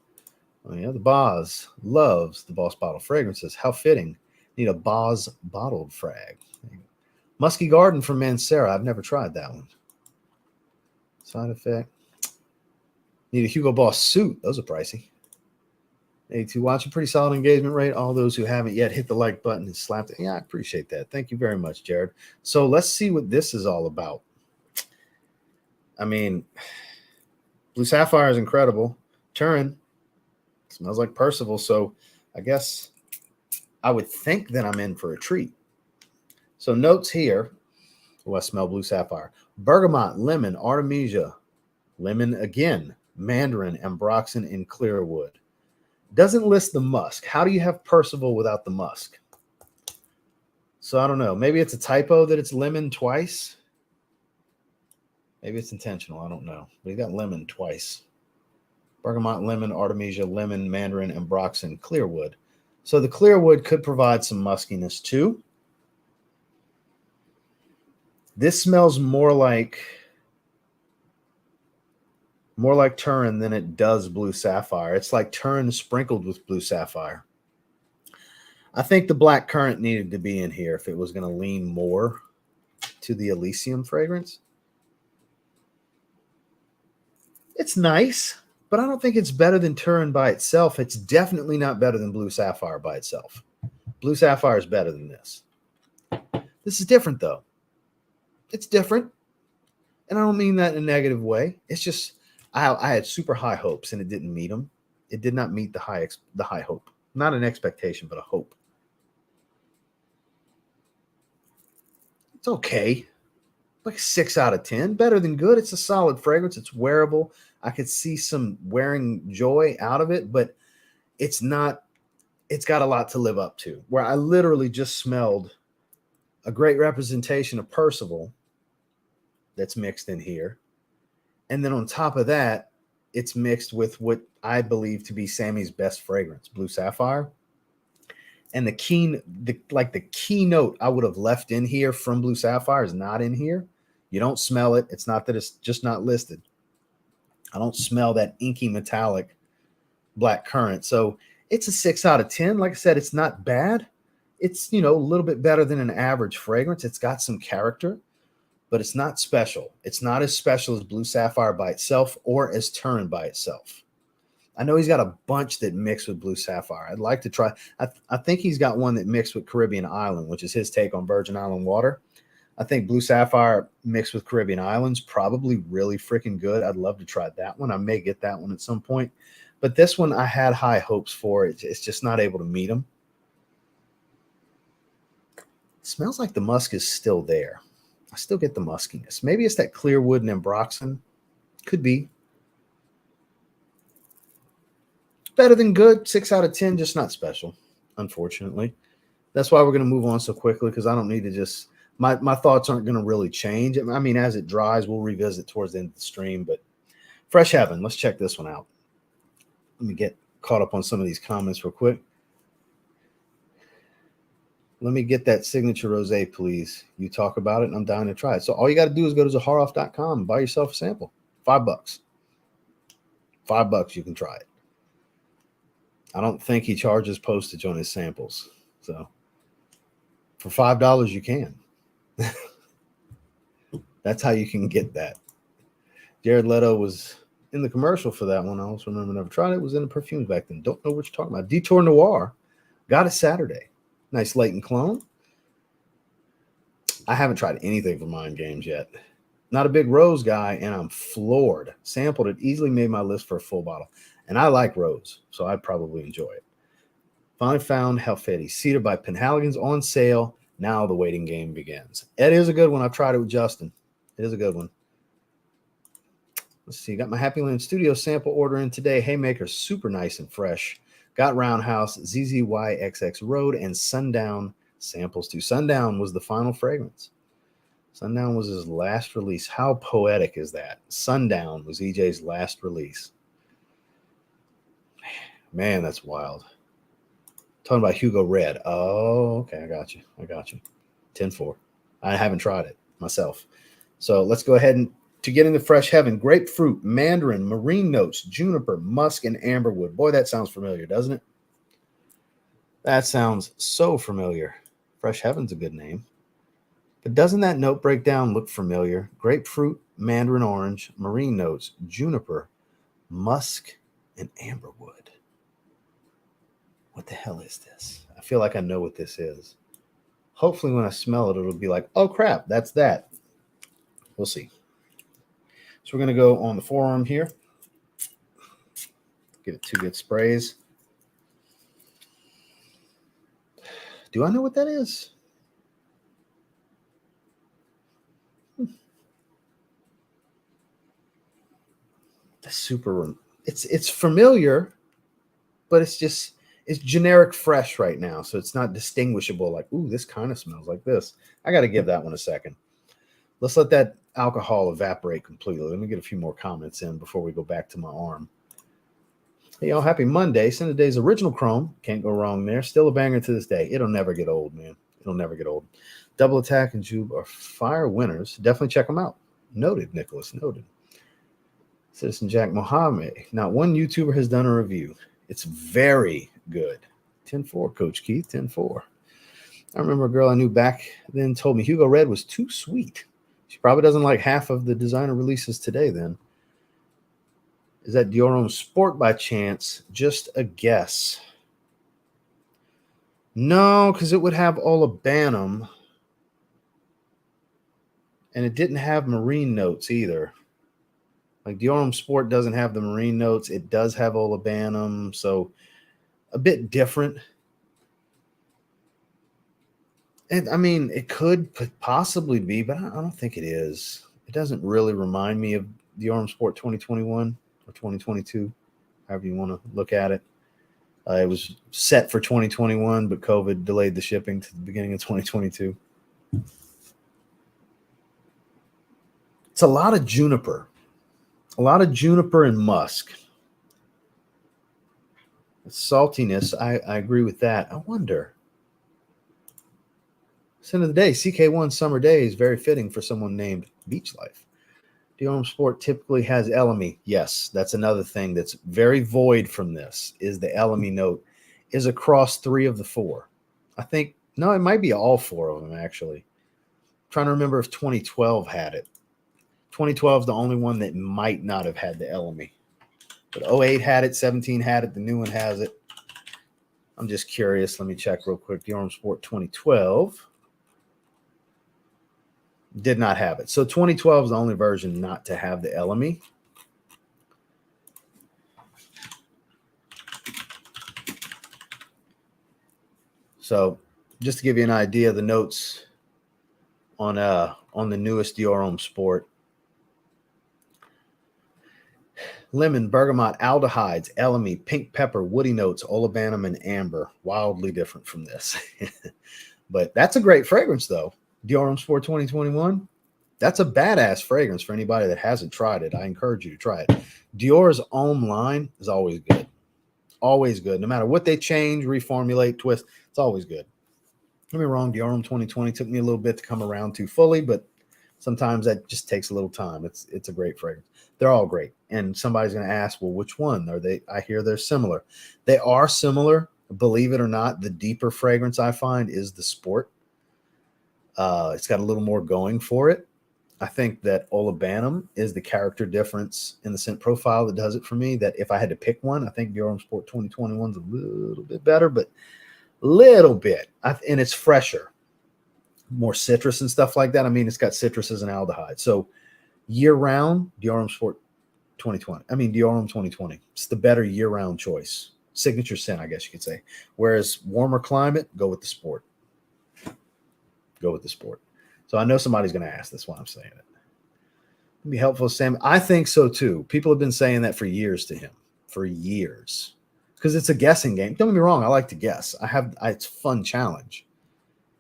Speaker 1: Oh yeah, the Boz loves the Boss Bottle fragrances. How fitting. Need a Boz bottled frag. Musky Garden from Mancera. I've never tried that one. Side effect. Need a Hugo Boss suit. Those are pricey. 82 watch, a pretty solid engagement rate. All those who haven't yet hit the like button and slapped it. Yeah, I appreciate that. Thank you very much, Jared. So let's see what this is all about. I mean, Blue Sapphire is incredible. Turin smells like Percival. So I guess I would think that I'm in for a treat. So notes here. Oh, I smell Blue Sapphire. Bergamot, lemon, artemisia, lemon again, mandarin, ambroxan, and clearwood. Doesn't list the musk. How do you have Percival without the musk? So I don't know. Maybe it's a typo that it's lemon twice. Maybe it's intentional. I don't know. But you got lemon twice. Bergamot, lemon, artemisia, lemon, mandarin, ambroxan, clearwood. So the clearwood could provide some muskiness too. This smells more like Turin than it does Blue Sapphire. It's like Turin sprinkled with Blue Sapphire. I think the black currant needed to be in here if it was going to lean more to the Elysium fragrance. It's nice, but I don't think it's better than Turin by itself. It's definitely not better than Blue Sapphire by itself. Blue Sapphire is better than this. This is different, though. It's different. And I don't mean that in a negative way. It's just I had super high hopes, and it didn't meet them. It did not meet the high hope. Not an expectation, but a hope. It's okay. Like 6 out of 10. Better than good. It's a solid fragrance. It's wearable. I could see some wearing joy out of it, but it's not. It's got a lot to live up to. Where I literally just smelled a great representation of Percival that's mixed in here. And then on top of that, it's mixed with what I believe to be Sammy's best fragrance, Blue Sapphire. And the keynote I would have left in here from Blue Sapphire is not in here. You don't smell it. It's not that it's just not listed. I don't smell that inky metallic black currant. So it's a 6 out of 10. Like I said, it's not bad. It's, a little bit better than an average fragrance. It's got some character, but it's not special. It's not as special as Blue Sapphire by itself or as Turin by itself. I know he's got a bunch that mix with Blue Sapphire. I'd like to try. I think he's got one that mixed with Caribbean Island, which is his take on Virgin Island water. I think Blue Sapphire mixed with Caribbean Islands, probably really freaking good. I'd love to try that one. I may get that one at some point. But this one I had high hopes for. It's just not able to meet them. It smells like the musk is still there. I still get the muskiness. Maybe it's that clearwood and ambroxan. Could be. Better than good. 6 out of 10, just not special, unfortunately. That's why we're going to move on so quickly, because I don't need to just... My thoughts aren't going to really change. I mean, as it dries, we'll revisit towards the end of the stream. But Fresh Heaven, let's check this one out. Let me get caught up on some of these comments real quick. Let me get that signature rosé, please. You talk about it, and I'm dying to try it. So all you got to do is go to Zaharoff.com and buy yourself a sample. $5. $5, you can try it. I don't think he charges postage on his samples. So for $5, you can. That's how you can get that. Jared Leto was in the commercial for that one. I also remember never tried it. It was in the perfumes back then. Don't know what you're talking about. Detour Noir. Got it Saturday. Nice latent clone. I haven't tried anything from Mind Games yet. Not a big rose guy, and I'm floored. Sampled it, easily made my list for a full bottle. And I like rose, so I'd probably enjoy it. Finally found Helfeti Cedar by Penhaligon's on sale. Now the waiting game begins. It is a good one. I've tried it with Justin. It is a good one. Let's see. Got my Happy Land Studio sample order in today. Haymaker, super nice and fresh. Got Roundhouse, ZZYXX Road, and Sundown samples too. Sundown was the final fragrance. Sundown was his last release. How poetic is that? Sundown was EJ's last release. Man, that's wild. Talking about Hugo Red. Oh, okay. I got you. 10-4. I haven't tried it myself. So let's go ahead and to get into Fresh Heaven. Grapefruit, mandarin, marine notes, juniper, musk, and amberwood. Boy, that sounds familiar, doesn't it? That sounds so familiar. Fresh Heaven's a good name. But doesn't that note breakdown look familiar? Grapefruit, mandarin orange, marine notes, juniper, musk, and amberwood. What the hell is this? I feel like I know what this is. Hopefully when I smell it, it'll be like, oh crap, that's that. We'll see. So we're going to go on the forearm here. Give it 2 good sprays. Do I know what that is? That's super. It's familiar, but it's generic fresh right now, so it's not distinguishable. Like, ooh, this kind of smells like this. I got to give that one a second. Let's let that alcohol evaporate completely. Let me get a few more comments in before we go back to my arm. Hey, y'all, happy Monday. Cineday's original chrome. Can't go wrong there. Still a banger to this day. It'll never get old, man. It'll never get old. Double Attack and Jube are fire winners. Definitely check them out. Noted, Nicholas. Noted. Citizen Jack Mohammed. Not one YouTuber has done a review. It's very good. 10-4, Coach Keith. 10-4. I remember a girl I knew back then told me Hugo Red was too sweet. She probably doesn't like half of the designer releases today then. Is that Dior Homme Sport by chance? Just a guess. No, because it would have Olabanum. And it didn't have marine notes either. Like Dior Homme Sport doesn't have the marine notes. It does have Olabanum. So a bit different. And I mean, it could possibly be, but I don't think it is. It doesn't really remind me of Dior Homme Sport 2021 or 2022, however you want to look at it. It was set for 2021, but COVID delayed the shipping to the beginning of 2022. It's a lot of juniper. A lot of juniper and musk. Saltiness, I agree with that. I wonder. End of the day, CK1 Summer Day is very fitting for someone named Beach Life. Dior Homme Sport typically has LME. Yes, that's another thing that's very void from this is the LME note is across 3 of the 4. I think, no, it might be all 4 of them, actually. I'm trying to remember if 2012 had it. 2012 is the only one that might not have had the LME. But 08 had it, 17 had it, the new one has it. I'm just curious. Let me check real quick. Dior Homme Sport 2012. Did not have it. So 2012 is the only version not to have the LME. So just to give you an idea of the notes on the newest Dior Homme Sport. Lemon, bergamot, aldehydes, LME, pink pepper, woody notes, olabanum, and amber. Wildly different from this. But that's a great fragrance, though. Dior Homme Sport 2021. That's a badass fragrance for anybody that hasn't tried it. I encourage you to try it. Dior's Homme line is always good. Always good. No matter what they change, reformulate, twist, it's always good. Don't get me wrong, Dior 2020 took me a little bit to come around to fully, but sometimes that just takes a little time. It's a great fragrance. They're all great. And somebody's going to ask, well, which one are they? I hear they're similar. They are similar. Believe it or not, the deeper fragrance I find is the Sport. It's got a little more going for it. I think that Olabanum is the character difference in the scent profile that does it for me. That if I had to pick one, I think Dior Sport 2021 is a little bit better, but little bit. And it's fresher, more citrus and stuff like that. I mean, it's got citrus as an aldehyde. So year round, Dior Sport 2020. I mean, Dior 2020. It's the better year round choice. Signature scent, I guess you could say. Whereas warmer climate, go with the Sport. Go with the Sport. So I know somebody's going to ask. That's why I'm saying it. It'd be helpful, Sam. I think so too. People have been saying that for years to him, for years, because it's a guessing game. Don't get me wrong. I like to guess. It's a fun challenge.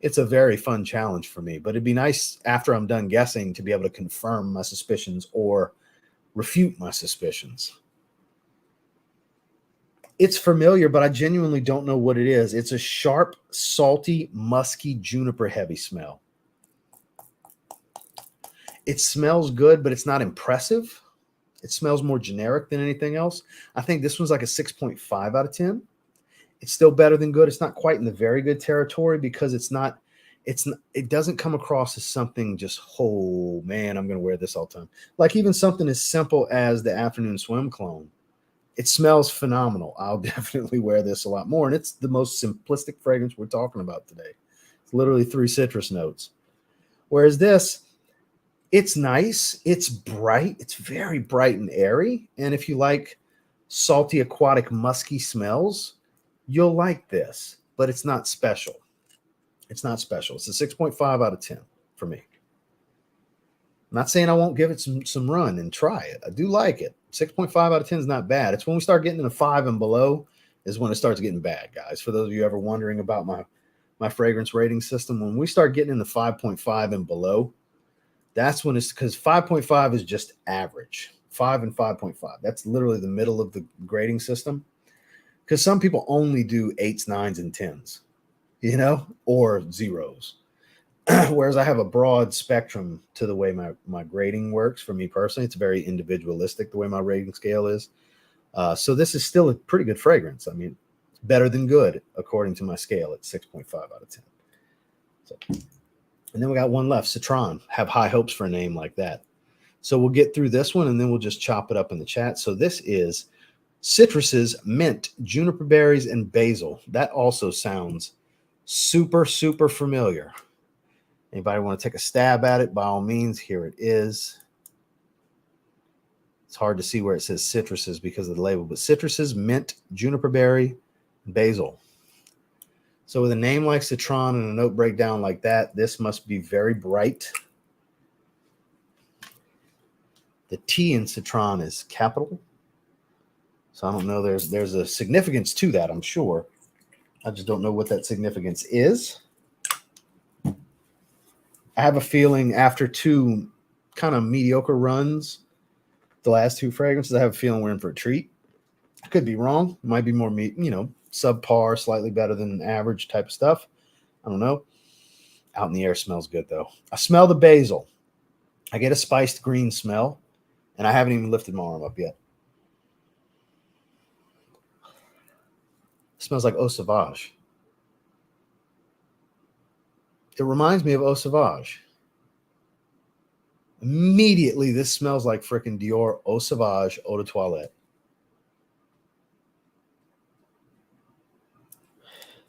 Speaker 1: It's a very fun challenge for me. But it'd be nice after I'm done guessing to be able to confirm my suspicions or refute my suspicions. It's familiar, but I genuinely don't know what it is. It's a sharp, salty, musky, juniper heavy smell. It smells good, but it's not impressive. It smells more generic than anything else. I think this one's like a 6.5 out of 10. It's still better than good. It's not quite in the very good territory because it doesn't come across as something just, oh man, I'm going to wear this all the time. Like even something as simple as the Afternoon Swim clone. It smells phenomenal. I'll definitely wear this a lot more. And it's the most simplistic fragrance we're talking about today. It's literally 3 citrus notes. Whereas this, it's nice. It's bright. It's very bright and airy. And if you like salty, aquatic, musky smells, you'll like this. But it's not special. It's not special. It's a 6.5 out of 10 for me. I'm not saying I won't give it some run and try it. I do like it. 6.5 out of 10 is not bad. It's when we start getting in a 5 and below is when it starts getting bad, guys. For those of you ever wondering about my fragrance rating system, when we start getting in the 5.5 and below, that's when it's because 5.5 is just average. 5 and 5.5. That's literally the middle of the grading system. Because some people only do 8s, 9s, and 10s, or 0s. Whereas I have a broad spectrum to the way my grading works for me personally. It's very individualistic the way my rating scale is. So this is still a pretty good fragrance. I mean, it's better than good according to my scale at 6.5 out of 10. So, and then we got one left, Citron. Have high hopes for a name like that. So we'll get through this one and then we'll just chop it up in the chat. So this is citruses, mint, juniper berries, and basil. That also sounds super, super familiar. Anybody want to take a stab at it? By all means, here it is. It's hard to see where it says citruses because of the label, but citruses, mint, juniper berry, and basil. So with a name like Citron and a note breakdown like that, this must be very bright. The T in Citron is capital. So I don't know. There's a significance to that, I'm sure. I just don't know what that significance is. I have a feeling after 2 kind of mediocre runs, the last 2 fragrances, I have a feeling we're in for a treat. I could be wrong. It might be more, subpar, slightly better than average type of stuff. I don't know. Out in the air smells good, though. I smell the basil. I get a spiced green smell, and I haven't even lifted my arm up yet. It smells like Eau Sauvage. It reminds me of Eau Sauvage. Immediately, this smells like freaking Dior Eau Sauvage Eau de Toilette.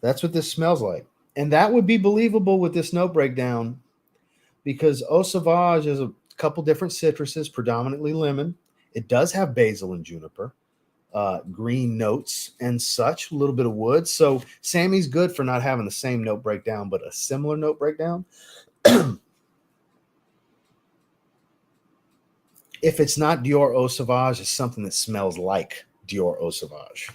Speaker 1: That's what this smells like. And that would be believable with this note breakdown because Eau Sauvage is a couple different citruses, predominantly lemon. It does have basil and juniper, green notes and such, a little bit of wood. So Sammy's good for not having the same note breakdown, but a similar note breakdown. If it's not Dior Eau Sauvage, it's something that smells like Dior Eau Sauvage.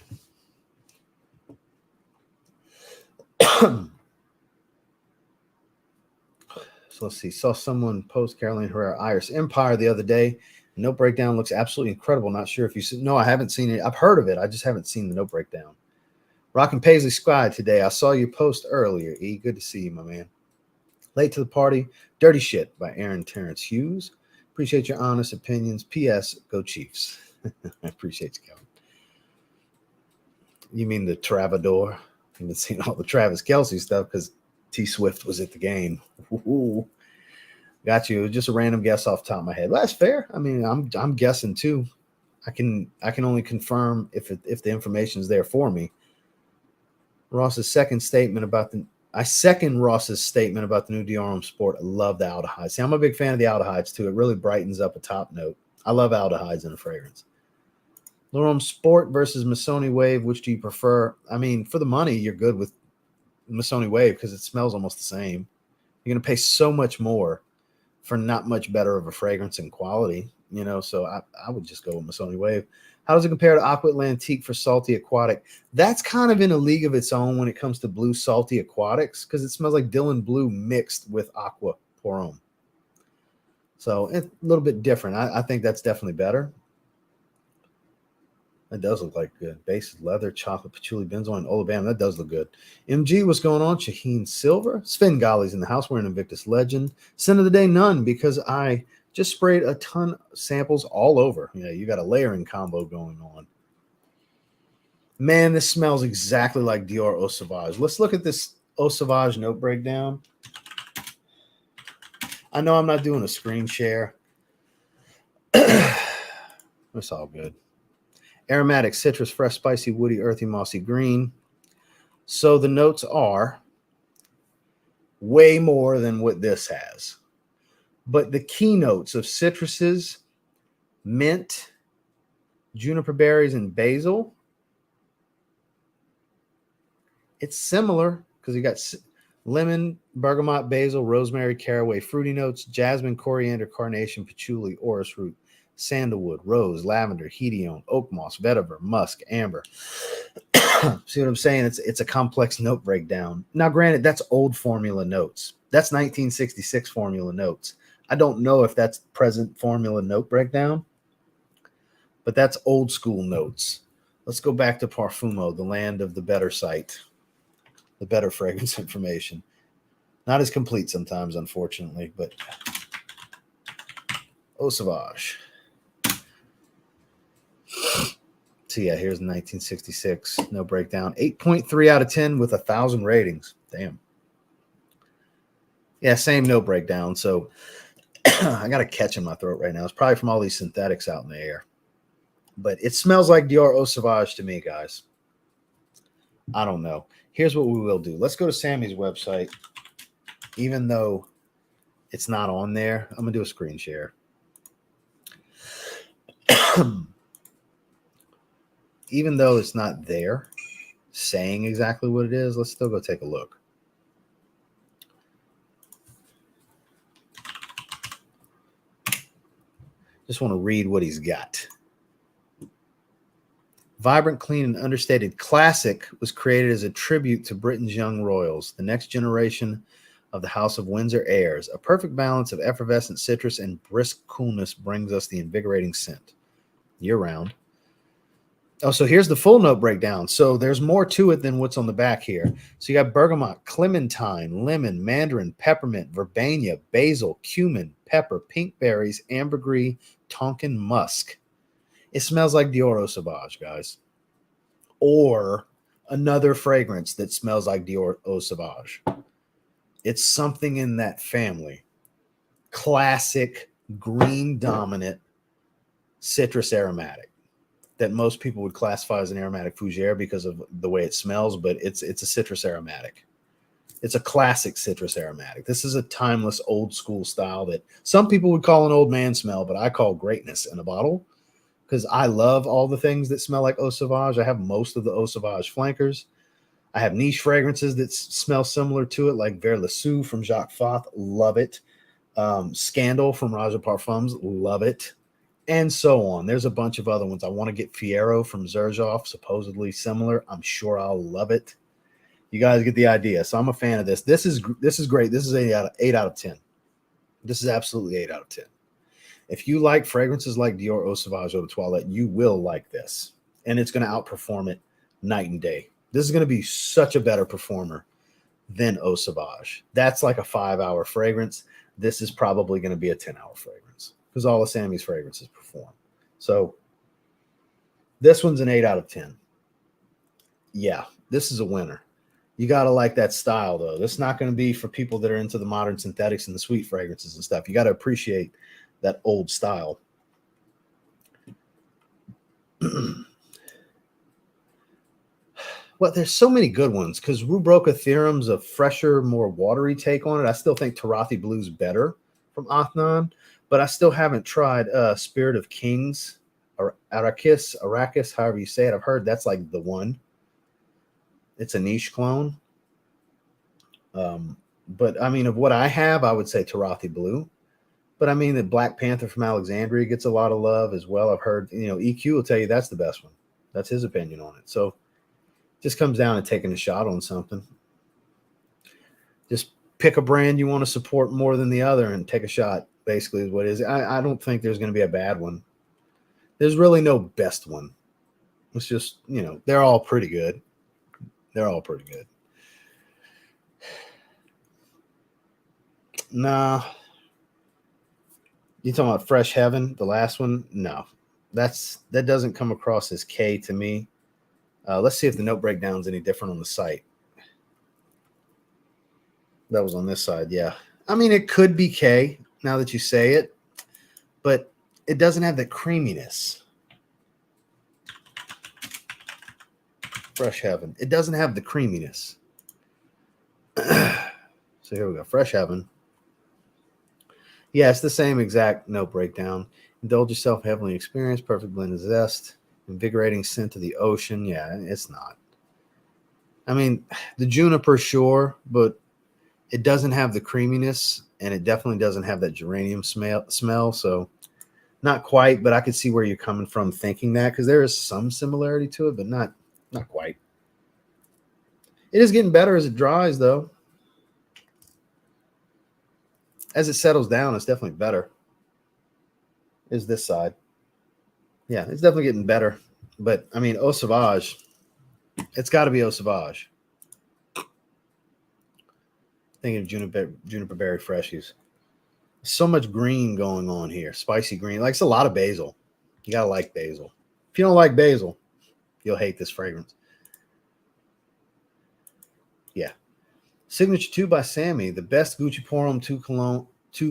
Speaker 1: So let's see. Saw someone post Caroline Herrera Iris Empire the other day. Note breakdown looks absolutely incredible. Not sure if you see. No, I haven't seen it. I've heard of it. I just haven't seen the note breakdown. Rockin' Paisley Sky today. I saw you post earlier, E. Good to see you, my man. Late to the party. Dirty Shit by Aaron Terrence Hughes. Appreciate your honest opinions. P.S. Go Chiefs. I appreciate you, Kevin. You mean the Travador? I've been seeing all the Travis Kelce stuff because T Swift was at the game. Ooh. Got you. It was just a random guess off the top of my head. Well, that's fair. I mean, I'm guessing too. I can only confirm if the information is there for me. Ross's second statement about I second Ross's statement about the new Dior Homme Sport. I love the aldehydes. See, I'm a big fan of the aldehydes too. It really brightens up a top note. I love aldehydes in a fragrance. Dior Homme Sport versus Missoni Wave. Which do you prefer? I mean, for the money, you're good with Missoni Wave because it smells almost the same. You're going to pay so much more for not much better of a fragrance and quality, so I would just go with Missoni Wave. How does it compare to Aqua Atlantique for salty aquatic? That's kind of in a league of its own when it comes to blue salty aquatics because it smells like Dylan Blue mixed with Aqua Porum. So it's a little bit different. I think that's definitely better. That does look like good. Base leather, chocolate, patchouli, benzoin, olibam. That does look good. MG, what's going on? Shaheen Silver. Sven Ghali's in the house. We're an Invictus Legend. Scent of the day, none, because I just sprayed a ton of samples all over. You got a layering combo going on. Man, this smells exactly like Dior Eau Sauvage. Let's look at this Eau Sauvage note breakdown. I know I'm not doing a screen share. It's all good. Aromatic, citrus, fresh, spicy, woody, earthy, mossy, green. So the notes are way more than what this has. But the key notes of citruses, mint, juniper berries, and basil, it's similar because you got lemon, bergamot, basil, rosemary, caraway, fruity notes, jasmine, coriander, carnation, patchouli, orris root, sandalwood, rose, lavender, hedione, oak moss, vetiver, musk, amber. See what I'm saying? It's a complex note breakdown. Now, granted, that's old formula notes. That's 1966 formula notes. I don't know if that's present formula note breakdown, but that's old school notes. Let's go back to Parfumo, the land of the better site, the better fragrance information. Not as complete sometimes, unfortunately, but Eau Sauvage. So yeah, here's 1966. No breakdown. 8.3 out of 10 with 1,000 ratings. Damn. Yeah, same no breakdown. So I got a catch in my throat right now. It's probably from all these synthetics out in the air. But it smells like Dior Eau Sauvage to me, guys. I don't know. Here's what we will do. Let's go to Sammy's website. Even though it's not on there, I'm going to do a screen share. Even though it's not there saying exactly what it is, let's still go take a look. Just want to read what he's got. Vibrant, clean, and understated classic was created as a tribute to Britain's young royals, the next generation of the House of Windsor heirs. A perfect balance of effervescent citrus and brisk coolness brings us the invigorating scent year-round. Oh, so here's the full note breakdown. So there's more to it than what's on the back here. So you got bergamot, clementine, lemon, mandarin, peppermint, verbena, basil, cumin, pepper, pink berries, ambergris, Tonkin musk. It smells like Dior Eau Sauvage, guys. Or another fragrance that smells like Dior Eau Sauvage. It's something in that family. Classic, green dominant, citrus aromatic that most people would classify as an aromatic fougere because of the way it smells, but it's a citrus aromatic. It's a classic citrus aromatic. This is a timeless, old school style that some people would call an old man smell, but I call greatness in a bottle because I love all the things that smell like Eau Sauvage. I have most of the Eau Sauvage flankers. I have niche fragrances that smell similar to it, like Vers Le Sou from Jacques Foth. Love it. Scandal from Raja Parfums. Love it. And so on. There's a bunch of other ones. I want to get Fiero from Zaharoff, supposedly similar. I'm sure I'll love it. You guys get the idea. So I'm a fan of this. This is great. This is 8 out of 10. This is absolutely 8 out of 10. If you like fragrances like Dior Eau Sauvage Eau de Toilette, you will like this. And it's going to outperform it night and day. This is going to be such a better performer than Eau Sauvage. That's like a 5-hour fragrance. This is probably going to be a 10-hour fragrance because all of Samy's fragrances perform. So this one's an 8 out of 10. Yeah, this is a winner. You got to like that style, though. This is not going to be for people that are into the modern synthetics and the sweet fragrances and stuff. You got to appreciate that old style. Well, there's so many good ones because Rubroca Theorem's a fresher, more watery take on it. I still think Tarathi Blue's better from Athnan, but I still haven't tried Spirit of Kings or Arrakis, however you say it. I've heard that's like the one. It's a niche clone. But I mean, of what I have, I would say Tarathi Blue. But I mean, the Black Panther from Alexandria gets a lot of love as well. I've heard, EQ will tell you that's the best one. That's his opinion on it. So just comes down to taking a shot on something. Just pick a brand you want to support more than the other and take a shot, basically, is what it is. I don't think there's going to be a bad one. There's really no best one. It's just, they're all pretty good. They're all pretty good. Nah. You talking about Fresh Heaven, the last one? No. That doesn't come across as K to me. Let's see if the note breakdown's any different on the site. That was on this side, yeah. I mean, it could be K now that you say it, but it doesn't have the creaminess. Fresh Heaven. It doesn't have the creaminess. So here we go. Fresh Heaven. Yeah, it's the same exact note breakdown. Indulge yourself heavily in experience, perfect blend of zest, invigorating scent of the ocean. Yeah, it's not. I mean, the juniper, sure, but it doesn't have the creaminess, and it definitely doesn't have that geranium smell. So not quite, but I could see where you're coming from thinking that, because there is some similarity to it, but not quite. It is getting better as it dries, though. As it settles down, it's definitely better. Is this side. Yeah, it's definitely getting better. But, I mean, Eau Sauvage, it's got to be Eau Sauvage. Thinking of juniper berry freshies. So much green going on here. Spicy green. Like, it's a lot of basil. You got to like basil. If you don't like basil, you'll hate this fragrance. Yeah. Signature 2 by Samy, the best Gucci Porum 2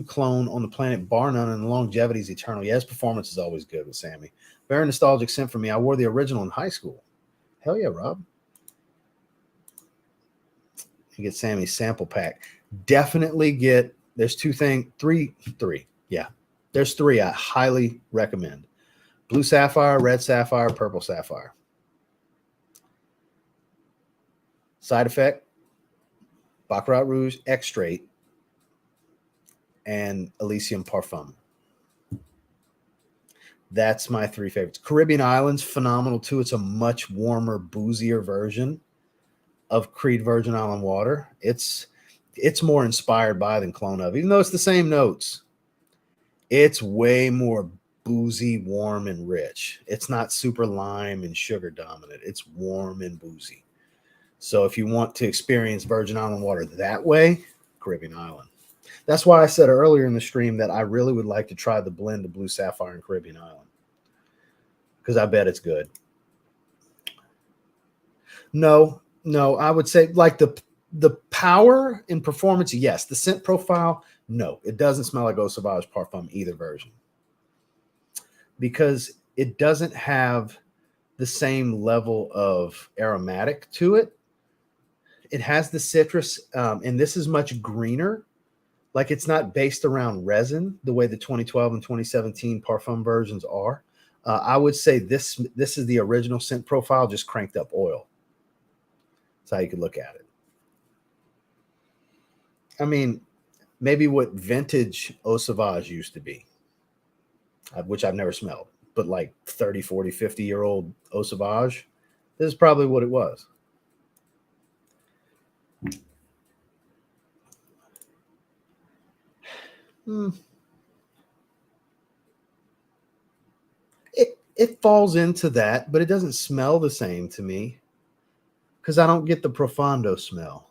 Speaker 1: clone on the planet, bar none, and the longevity is eternal. Yeah, his performance is always good with Samy. Very nostalgic scent for me. I wore the original in high school. Hell yeah, Rob. You get Sammy's sample pack. Definitely get, there's three. Yeah, there's 3 I highly recommend. Blue Sapphire, Red Sapphire, Purple Sapphire. Side effect, Baccarat Rouge, Extrait, and Elysium Parfum. That's my 3 favorites. Caribbean Islands, phenomenal too. It's a much warmer, boozier version of Creed Virgin Island Water. It's more inspired by than clone of, even though it's the same notes. It's way more boozy, warm, and rich. It's not super lime and sugar dominant. It's warm and boozy. So if you want to experience Virgin Island Water that way, Caribbean Island. That's why I said earlier in the stream that I really would like to try the blend of Blue Sapphire and Caribbean Island, because I bet it's good. No, I would say like the power and performance, yes. The scent profile, no. It doesn't smell like Eau Sauvage Parfum either version, because it doesn't have the same level of aromatic to it. It has the citrus, and this is much greener. Like, it's not based around resin the way the 2012 and 2017 Parfum versions are. I would say this is the original scent profile, just cranked up oil. That's how you could look at it. I mean, maybe what vintage Eau Sauvage used to be, which I've never smelled, but like 30, 40, 50-year-old Eau Sauvage, this is probably what it was. It falls into that, but it doesn't smell the same to me. Because I don't get the Profondo smell.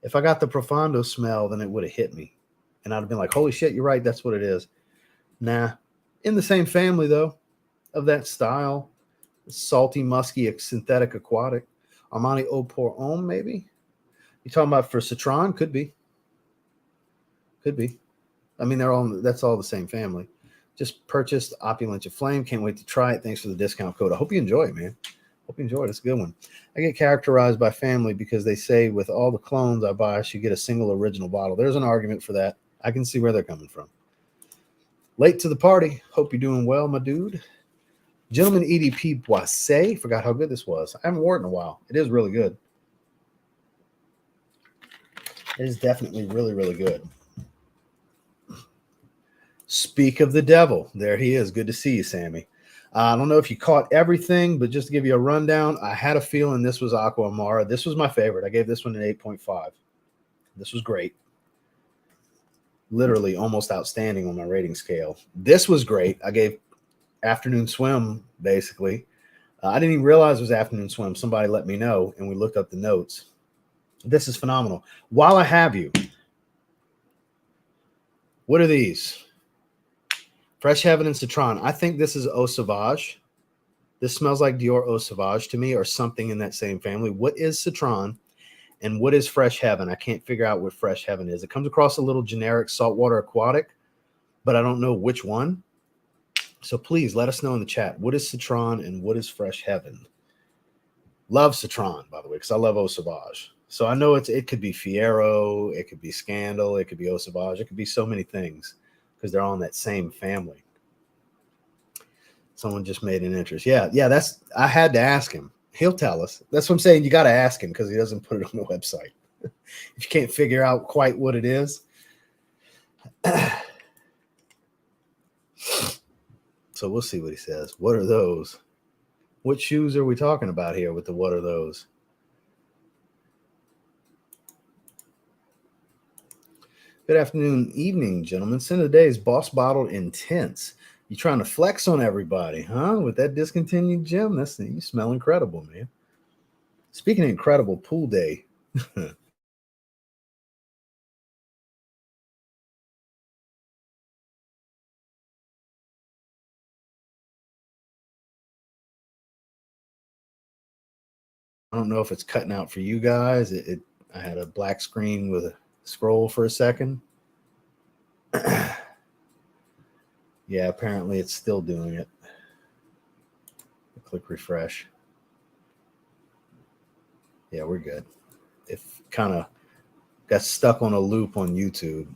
Speaker 1: If I got the Profondo smell, then it would have hit me. And I'd have been like, holy shit, you're right. That's what it is. Nah. In the same family, though, of that style. Salty, musky, synthetic, aquatic. Armani Eau pour Homme, maybe? You talking about for Citron? Could be. Could be. I mean, that's all the same family. Just purchased Opulent Flame. Can't wait to try it. Thanks for the discount code. I hope you enjoy it, man. Hope you enjoy it. It's a good one. I get characterized by family because they say with all the clones I buy, I should get a single original bottle. There's an argument for that. I can see where they're coming from. Late to the party. Hope you're doing well, my dude. Gentleman EDP Boisset. Forgot how good this was. I haven't worn it in a while. It is really good. It is definitely really, really good. Speak of the devil. There he is. Good to see you, Sammy. I don't know if you caught everything, but just to give you a rundown, I had a feeling this was Aqua Amara. This was my favorite. I gave this one an 8.5. This was great. Literally almost outstanding on my rating scale. This was great. I gave Afternoon Swim, basically. I didn't even realize it was Afternoon Swim. Somebody let me know, and we looked up the notes. This is phenomenal. While I have you, what are these? Fresh Heaven and Citron. I think this is Eau Sauvage. This smells like Dior Eau Sauvage to me, or something in that same family. What is Citron and what is Fresh Heaven? I can't figure out what Fresh Heaven is. It comes across a little generic saltwater aquatic, but I don't know which one. So please let us know in the chat. What is Citron and what is Fresh Heaven? Love Citron, by the way, because I love Eau Sauvage. So I know it could be Fiero, it could be Scandal, it could be Eau Sauvage, it could be so many things because they're all in that same family. Someone just made an interest. Yeah, I had to ask him. He'll tell us. That's what I'm saying. You got to ask him because he doesn't put it on the website. If you can't figure out quite what it is. So we'll see what he says. What are those? What shoes are we talking about here with the what are those? Good afternoon, evening, gentlemen. Sin of the day is Boss Bottled Intense. You trying to flex on everybody, huh? With that discontinued gem, you smell incredible, man. Speaking of incredible, pool day. I don't know if it's cutting out for you guys. I had a black screen with a scroll for a second. Yeah, apparently it's still doing it. Click refresh. Yeah, we're good. It kind of got stuck on a loop on YouTube.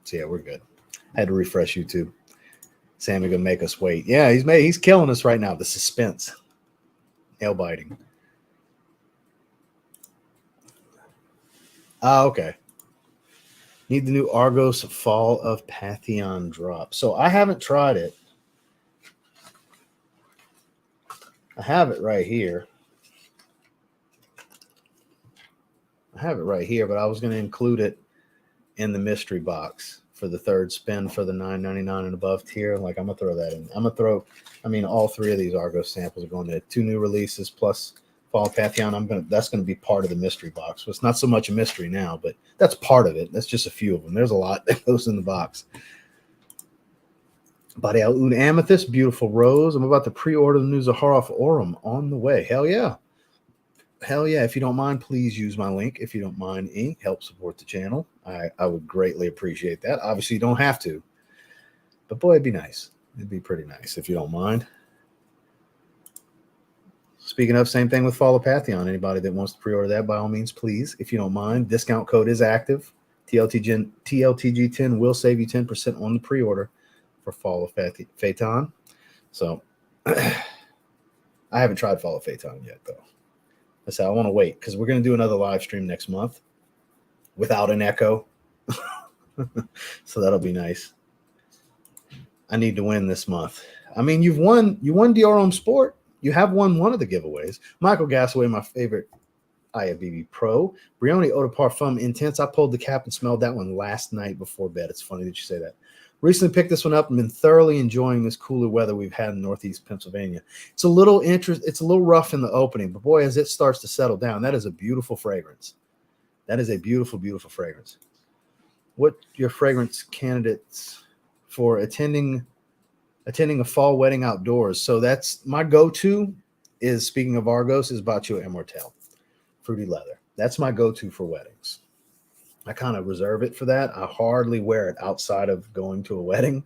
Speaker 1: So yeah, we're good. I had to refresh YouTube. Sammy gonna make us wait. Yeah, he's killing us right now. The suspense. Nail biting. Okay. Need the new Argos Fall of Pantheon drop. So I haven't tried it. I have it right here. But I was going to include it in the mystery box for the third spin for the $9.99 and above tier. Like, I'm going to throw that in. All three of these Argos samples are going to 2 new releases plus Fall Pantheon. That's going to be part of the mystery box. So it's not so much a mystery now, but that's part of it. That's just a few of them. There's a lot that goes in the box. Body Out Oud Amethyst, beautiful rose. I'm about to pre-order the new Zaharoff Aurum on the way. Hell yeah. Hell yeah. If you don't mind, please use my link. If you don't mind, help support the channel. I would greatly appreciate that. Obviously, you don't have to. But boy, it'd be nice. It'd be pretty nice if you don't mind. Speaking of, same thing with Fall of Pantheon. Anybody that wants to pre-order that, by all means, please, if you don't mind. Discount code is active. TLTG10 will save you 10% on the pre-order for Fall of Phaeton. So I haven't tried Fall of Phaeton yet, though. I said I want to wait because we're going to do another live stream next month without an echo. So that'll be nice. I need to win this month. I mean, you won Dior Homme Sport. You have won one of the giveaways. Michael Gasaway, my favorite IFBB Pro. Brioni Eau de Parfum Intense. I pulled the cap and smelled that one last night before bed. It's funny that you say that. Recently picked this one up and been thoroughly enjoying this cooler weather we've had in Northeast Pennsylvania. It's a little rough in the opening, but boy, as it starts to settle down, that is a beautiful fragrance. That is a beautiful, beautiful fragrance. What your fragrance candidates for attending a fall wedding outdoors? So that's my go-to is, speaking of Argos, is Bacio Immortelle, fruity leather. That's my go-to for weddings. I kind of reserve it for that. I hardly wear it outside of going to a wedding.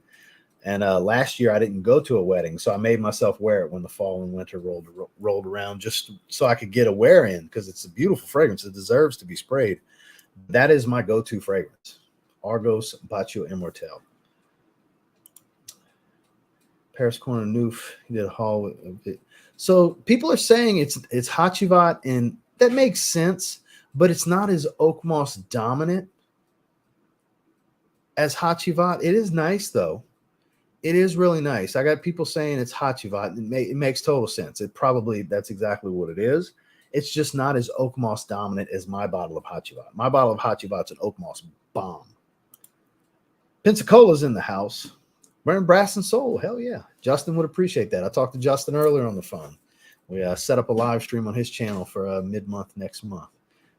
Speaker 1: And last year I didn't go to a wedding, so I made myself wear it when the fall and winter rolled around, just so I could get a wear in, because it's a beautiful fragrance. It deserves to be sprayed. That is my go-to fragrance. Argos Bacio Immortelle. Paris Corner Noof, he did a haul with it. So people are saying it's Hachivat, and that makes sense, but it's not as oak moss dominant as Hachivat. It is nice though. It is really nice. I got people saying it's Hachivat. It makes total sense. That's exactly what it is. It's just not as oak moss dominant as my bottle of Hachivat. My bottle of Hachivat's an oak moss bomb. Pensacola's in the house. Wearing brass and soul. Hell yeah. Justin would appreciate that. I talked to Justin earlier on the phone. We set up a live stream on his channel for mid-month next month.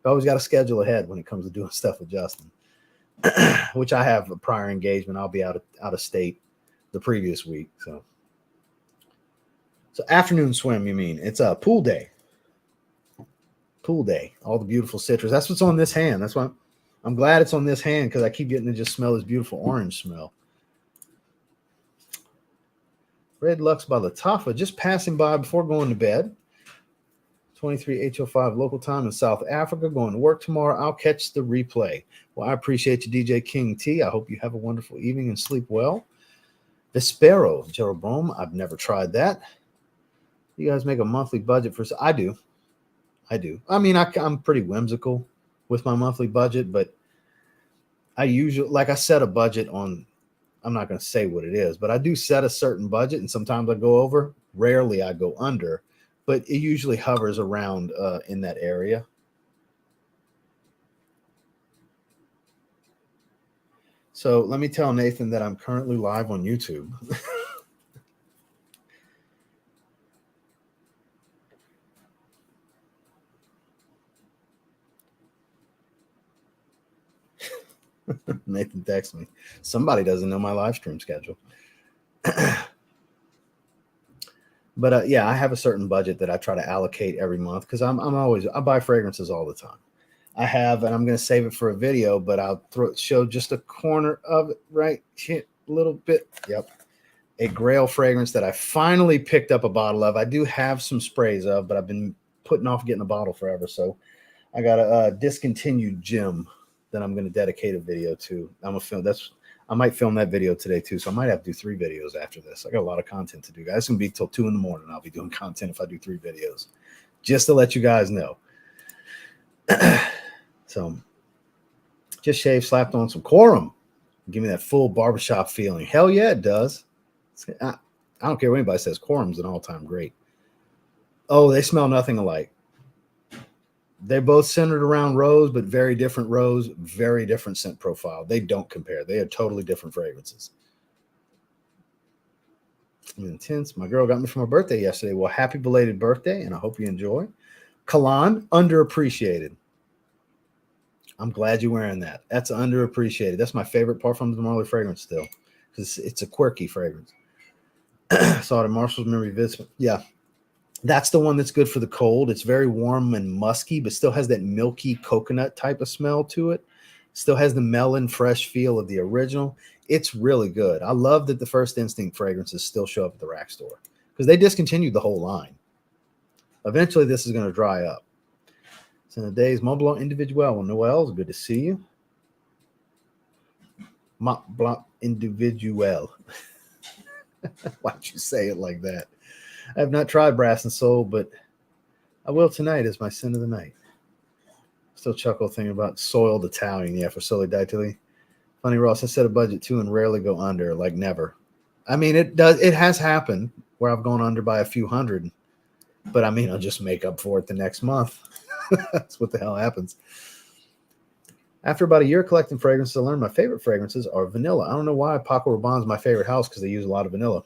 Speaker 1: I always got to schedule ahead when it comes to doing stuff with Justin, which I have a prior engagement. I'll be out of state the previous week. So afternoon swim, you mean? It's a pool day. Pool day. All the beautiful citrus. That's what's on this hand. That's why I'm glad it's on this hand, because I keep getting to just smell this beautiful orange smell. Red Lux by Latafa, just passing by before going to bed. 23H05 local time in South Africa. Going to work tomorrow. I'll catch the replay. Well, I appreciate you, DJ King T. I hope you have a wonderful evening and sleep well. Vespero, Jeroboam. I've never tried that. You guys make a monthly budget for... I do. I mean, I'm pretty whimsical with my monthly budget, but I usually, like, I set a budget on... I'm not going to say what it is, but I do set a certain budget, and sometimes I go over. Rarely I go under, but it usually hovers around in that area. So let me tell Nathan that I'm currently live on YouTube. Nathan texts me. Somebody doesn't know my live stream schedule. But yeah, I have a certain budget that I try to allocate every month, because I buy fragrances all the time. I have, and I'm going to save it for a video, but I'll show just a corner of it right here, a little bit. Yep. A Grail fragrance that I finally picked up a bottle of. I do have some sprays of, but I've been putting off getting a bottle forever. So I got a discontinued gem that I'm going to dedicate a video to. I might film that video today too. So I might have to do 3 videos after this. I got a lot of content to do, guys. It's going to be till 2 in the morning. I'll be doing content if I do 3 videos, just to let you guys know. So just shaved, slapped on some Quorum. Give me that full barbershop feeling. Hell yeah, it does. I don't care what anybody says. Quorum's an all-time great. Oh, they smell nothing alike. They're both centered around rose, but very different rose, very different scent profile. They don't compare. They are totally different fragrances. Intense. My girl got me for my birthday yesterday. Well, happy belated birthday, and I hope you enjoy. Kalan, underappreciated. I'm glad you're wearing that. That's underappreciated. That's my favorite Parfums de Marly fragrance still, because it's a quirky fragrance. Saw it at Marshall's Memory Vids. Yeah. That's the one that's good for the cold. It's very warm and musky, but still has that milky coconut type of smell to it. Still has the melon fresh feel of the original. It's really good. I love that the First Instinct fragrances still show up at the rack store, because they discontinued the whole line. Eventually, this is going to dry up. So in the days, Mont Blanc Individuel. Noel, good to see you. Mont Blanc Individuel. Why'd you say it like that? I have not tried Brass and Soul, but I will tonight as my sin of the night. Still chuckle thinking about Soiled Italian. Yeah, for Soli d'Italie. Funny, Ross, I set a budget too and rarely go under, like never. I mean, it has happened where I've gone under by a few hundred, but I mean, I'll just make up for it the next month. That's what the hell happens. After about a year collecting fragrances, I learned my favorite fragrances are vanilla. I don't know why Paco Rabanne's my favorite house because they use a lot of vanilla.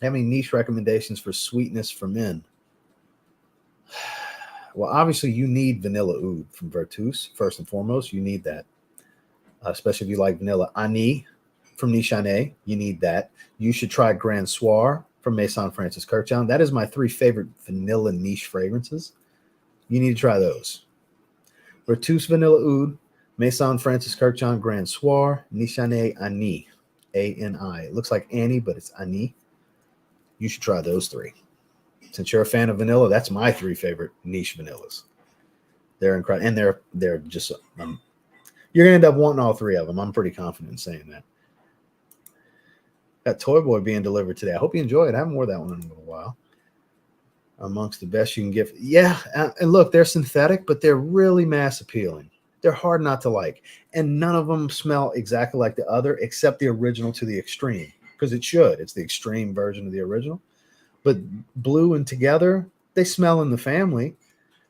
Speaker 1: Having niche recommendations for sweetness for men. Well, obviously, you need vanilla oud from Vertus. First and foremost, you need that, especially if you like vanilla. Anis from Nichane, you need that. You should try Grand Soir from Maison Francis Kurkdjian. That is my 3 favorite vanilla niche fragrances. You need to try those. Vertus Vanilla Oud, Maison Francis Kurkdjian Grand Soir, Nichane Anis, A-N-I. It looks like Annie, but it's Anis. You should try those 3. Since you're a fan of vanilla, that's my 3 favorite niche vanillas. They're incredible, and they're just you're gonna end up wanting all 3 of them. I'm pretty confident in saying that. Got Toy Boy being delivered today. I hope you enjoy it. I haven't worn that one in a little while. Amongst the best you can get. Yeah, and look, they're synthetic, but they're really mass appealing. They're hard not to like, and none of them smell exactly like the other, except the original to the extreme, because it should. It's the extreme version of the original. But blue and together, they smell in the family,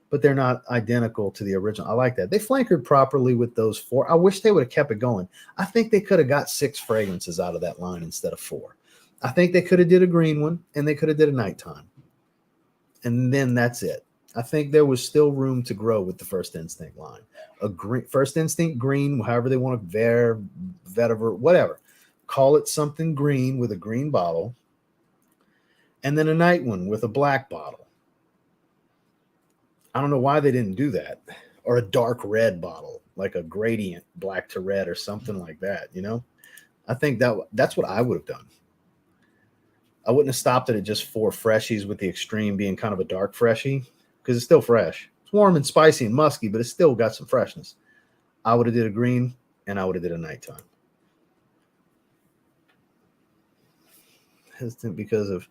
Speaker 1: but they're not identical to the original. I like that. They flankered properly with those 4. I wish they would have kept it going. I think they could have got 6 fragrances out of that line instead of 4. I think they could have did a green one, and they could have did a nighttime. And then that's it. I think there was still room to grow with the First Instinct line. A green, First Instinct green, however they want to, vetiver, whatever. Call it something green with a green bottle. And then a night one with a black bottle. I don't know why they didn't do that. Or a dark red bottle, like a gradient, black to red or something like that, you know? I think that's what I would have done. I wouldn't have stopped it at just 4 freshies with the extreme being kind of a dark freshie because it's still fresh. It's warm and spicy and musky, but it's still got some freshness. I would have did a green and I would have did a nighttime. Hesitant because of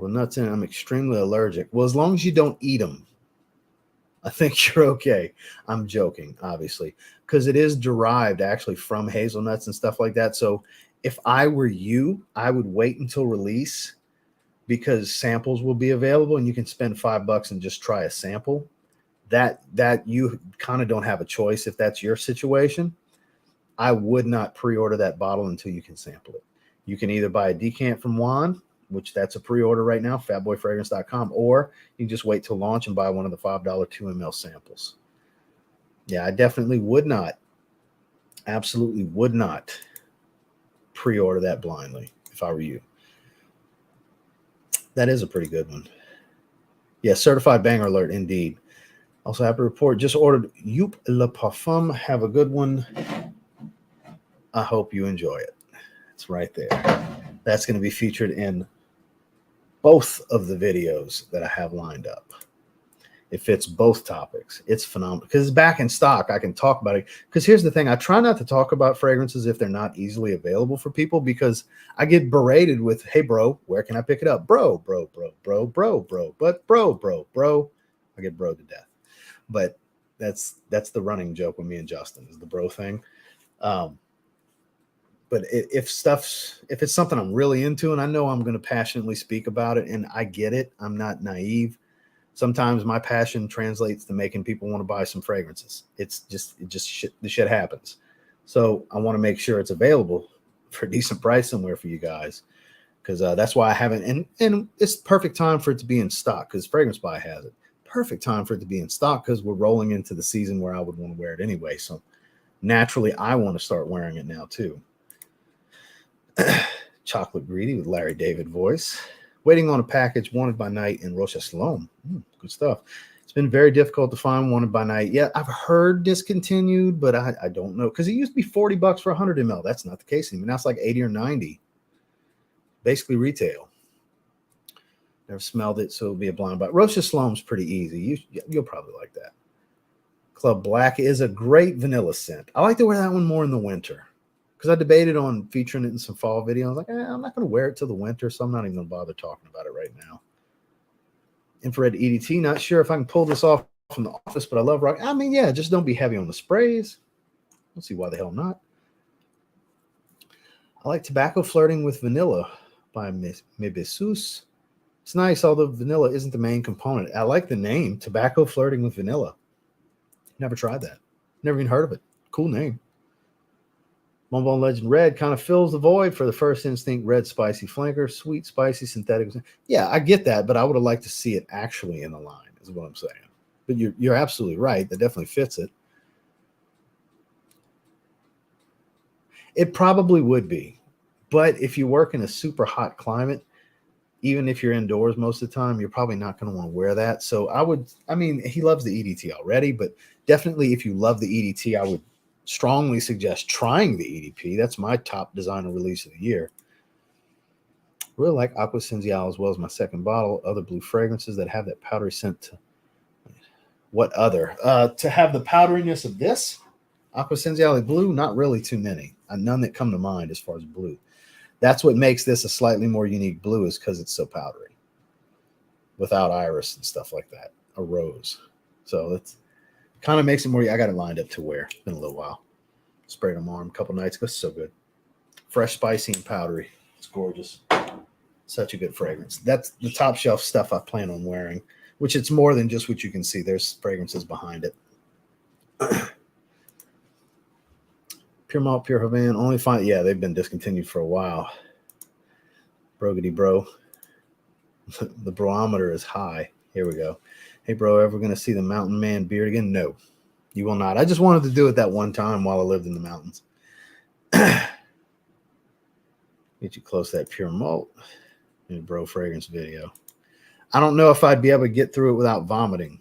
Speaker 1: the nuts in it. I'm extremely allergic. Well, as long as you don't eat them, I think you're okay. I'm joking, obviously, because it is derived actually from hazelnuts and stuff like that. So if I were you, I would wait until release because samples will be available and you can spend $5 and just try a sample. That you kind of don't have a choice if that's your situation. I would not pre-order that bottle until you can sample it. You can either buy a decant from Juan, which that's a pre-order right now, fatboyfragrance.com, or you can just wait till launch and buy one of the $5 2 ml samples. Yeah, I definitely would not, absolutely would not pre-order that blindly if I were you. That is a pretty good one. Yeah, certified banger alert indeed. Also happy to report, just ordered Youp Le Parfum. Have a good one. I hope you enjoy it. It's right there. That's going to be featured in both of the videos that I have lined up. It fits both topics. It's phenomenal because it's back in stock. I can talk about it. Because here's the thing. I try not to talk about fragrances if they're not easily available for people because I get berated with, hey, bro, where can I pick it up? Bro. But bro. I get bro to death. But that's the running joke with me and Justin is the bro thing. But if it's something I'm really into and I know I'm going to passionately speak about it and I get it, I'm not naive. Sometimes my passion translates to making people want to buy some fragrances. It just shit, the shit happens. So I want to make sure it's available for a decent price somewhere for you guys. Because that's why I haven't, and it's perfect time for it to be in stock because Fragrance Buy has it. Perfect time for it to be in stock because we're rolling into the season where I would want to wear it anyway. So naturally, I want to start wearing it now too. Chocolate Greedy with Larry David voice. Waiting on a package, Wanted by Night in Roche Salom. Good stuff. It's been very difficult to find Wanted by Night. Yeah, I've heard discontinued, but I don't know. Because it used to be $40 for 100 ml. That's not the case anymore. Now it's like 80 or 90. Basically retail. Never smelled it, so it'll be a blind buy. Roche Salom's pretty easy. You'll probably like that. Club Black is a great vanilla scent. I like to wear that one more in the winter. Because I debated on featuring it in some fall videos. I was like, I'm not going to wear it till the winter, so I'm not even going to bother talking about it right now. Infrared EDT, not sure if I can pull this off from the office, but I love rock. I mean, yeah, just don't be heavy on the sprays. Let's see why the hell not. I like Tobacco Flirting with Vanilla by Mibesus. It's nice, although vanilla isn't the main component. I like the name, Tobacco Flirting with Vanilla. Never tried that. Never even heard of it. Cool name. Bonbon Legend Red kind of fills the void for the First Instinct Red Spicy Flanker. Sweet, spicy, synthetic. Yeah, I get that, but I would have liked to see it actually in the line, is what I'm saying. But you're absolutely right. That definitely fits it. It probably would be. But if you work in a super hot climate, even if you're indoors most of the time, you're probably not going to want to wear that. So I mean, he loves the EDT already, but definitely if you love the EDT, I would strongly suggest trying the EDP. That's my top designer release of the year. Really like Aqua Senzial as well as my second bottle. Other blue fragrances that have that powdery scent. What other? To have the powderiness of this Aqua Senzial blue, not really too many. None that come to mind as far as blue. That's what makes this a slightly more unique blue, is because it's so powdery without iris and stuff like that, a rose. So it's kind of makes it more. I got it lined up to wear. It's been a little while. Sprayed on my arm a couple nights ago. It's so good. Fresh, spicy, and powdery. It's gorgeous. Such a good fragrance. That's the top shelf stuff I plan on wearing, which it's more than just what you can see. There's fragrances behind it. Pure Malt, Pure Havana, only find, yeah, they've been discontinued for a while. Brogity bro. The barometer is high. Here we go. Hey, bro, ever going to see the Mountain Man beard again? No, you will not. I just wanted to do it that one time while I lived in the mountains. Get you close to that Pure Malt in a bro fragrance video. I don't know if I'd be able to get through it without vomiting.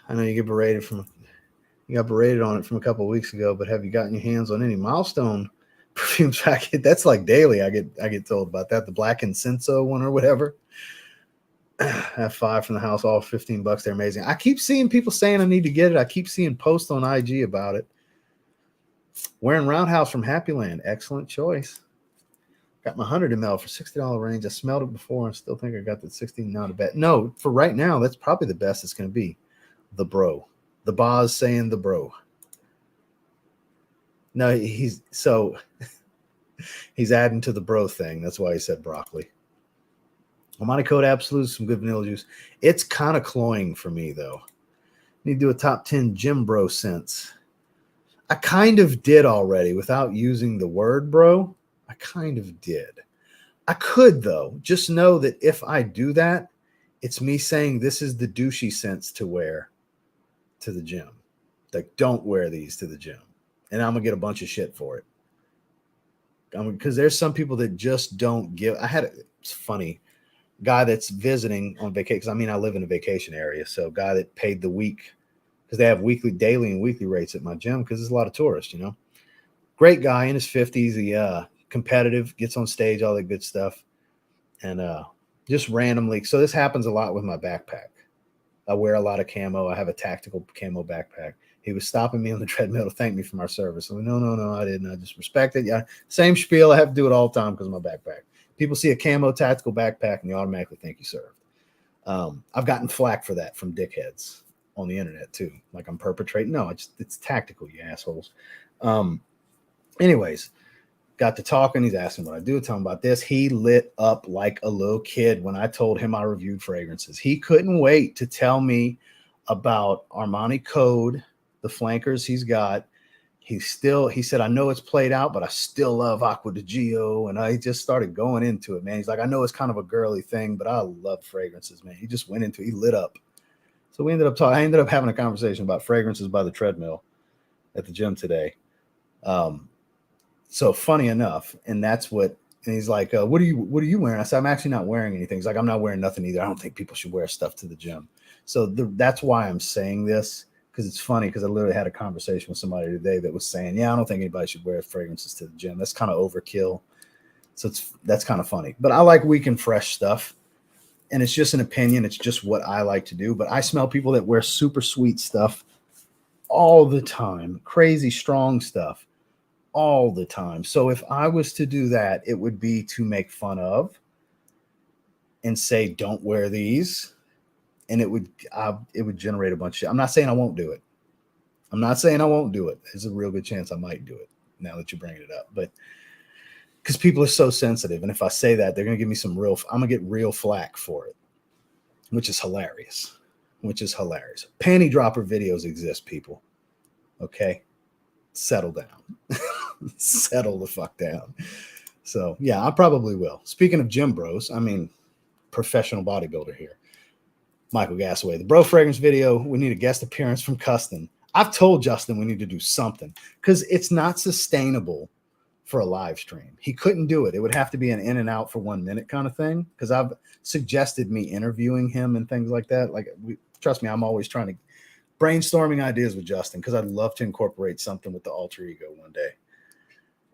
Speaker 1: I know you got berated on it from a couple of weeks ago, but have you gotten your hands on any Milestone perfumes packet? That's like daily. I get told about that. The Black Incenso one or whatever. I have 5 from the house, all $15. They're amazing. I keep seeing people saying I need to get it. I keep seeing posts on IG about it. Wearing Roundhouse from Happy Land. Excellent choice. Got my 100 ml for $60 range. I smelled it before and still think I got the 16 now to bet. No, for right now, that's probably the best it's going to be. The bro. The Boz saying the bro. No, he's adding to the bro thing. That's why he said broccoli. Almani Code Absolute, some good vanilla juice. It's kind of cloying for me, though. Need to do a top 10 gym bro scents. I kind of did already without using the word bro. I kind of did. I could, though. Just know that if I do that, it's me saying this is the douchey scents to wear to the gym. Like, don't wear these to the gym. And I'm going to get a bunch of shit for it. Because there's some people that just don't give. It's funny. Guy that's visiting on vacation. Because, I mean, I live in a vacation area. So, guy that paid the week. Because they have daily and weekly rates at my gym. Because there's a lot of tourists, you know. Great guy in his 50s. He competitive, gets on stage, all that good stuff. And just randomly. So, this happens a lot with my backpack. I wear a lot of camo. I have a tactical camo backpack. He was stopping me on the treadmill to thank me for my service. I'm like, no, I didn't. I just respect it. Yeah, same spiel. I have to do it all the time because of my backpack. People see a camo tactical backpack and they automatically think you served. I've gotten flack for that from dickheads on the internet too. Like I'm perpetrating. No, it's tactical, you assholes. Anyways, got to talking. He's asking what I do. Tell him about this. He lit up like a little kid when I told him I reviewed fragrances. He couldn't wait to tell me about Armani Code, the flankers he's got. He said, I know it's played out, but I still love Aqua di Gio. And I just started going into it, man. He's like, I know it's kind of a girly thing, but I love fragrances, man. He just went into it. He lit up. So we ended up talking. I ended up having a conversation about fragrances by the treadmill at the gym today. So funny enough, and that's what. And he's like, "What are you wearing?" I said, "I'm actually not wearing anything." He's like, "I'm not wearing nothing either. I don't think people should wear stuff to the gym." So that's why I'm saying this, because it's funny. Because I literally had a conversation with somebody today that was saying, "Yeah, I don't think anybody should wear fragrances to the gym. That's kind of overkill." So that's kind of funny. But I like weak and fresh stuff, and it's just an opinion. It's just what I like to do. But I smell people that wear super sweet stuff all the time, crazy strong stuff all the time. So if I was to do that, it would be to make fun of and say, don't wear these. And it would generate a bunch of shit. I'm not saying I won't do it. There's a real good chance I might do it now that you're bringing it up. But because people are so sensitive. And if I say that, they're going to give me I'm going to get real flack for it, which is hilarious. which is hilarious. Panty dropper videos exist, people. Okay, settle down. Settle the fuck down. So yeah, I probably will. Speaking of gym bros, I mean, professional bodybuilder here, Michael Gassaway, the bro fragrance video. We need a guest appearance from Custon. I've told Justin we need to do something because it's not sustainable for a live stream. He couldn't do it. It would have to be an in and out for 1 minute kind of thing. Because I've suggested me interviewing him and things like that. Like, trust me, I'm always trying to brainstorming ideas with Justin because I'd love to incorporate something with the alter ego one day.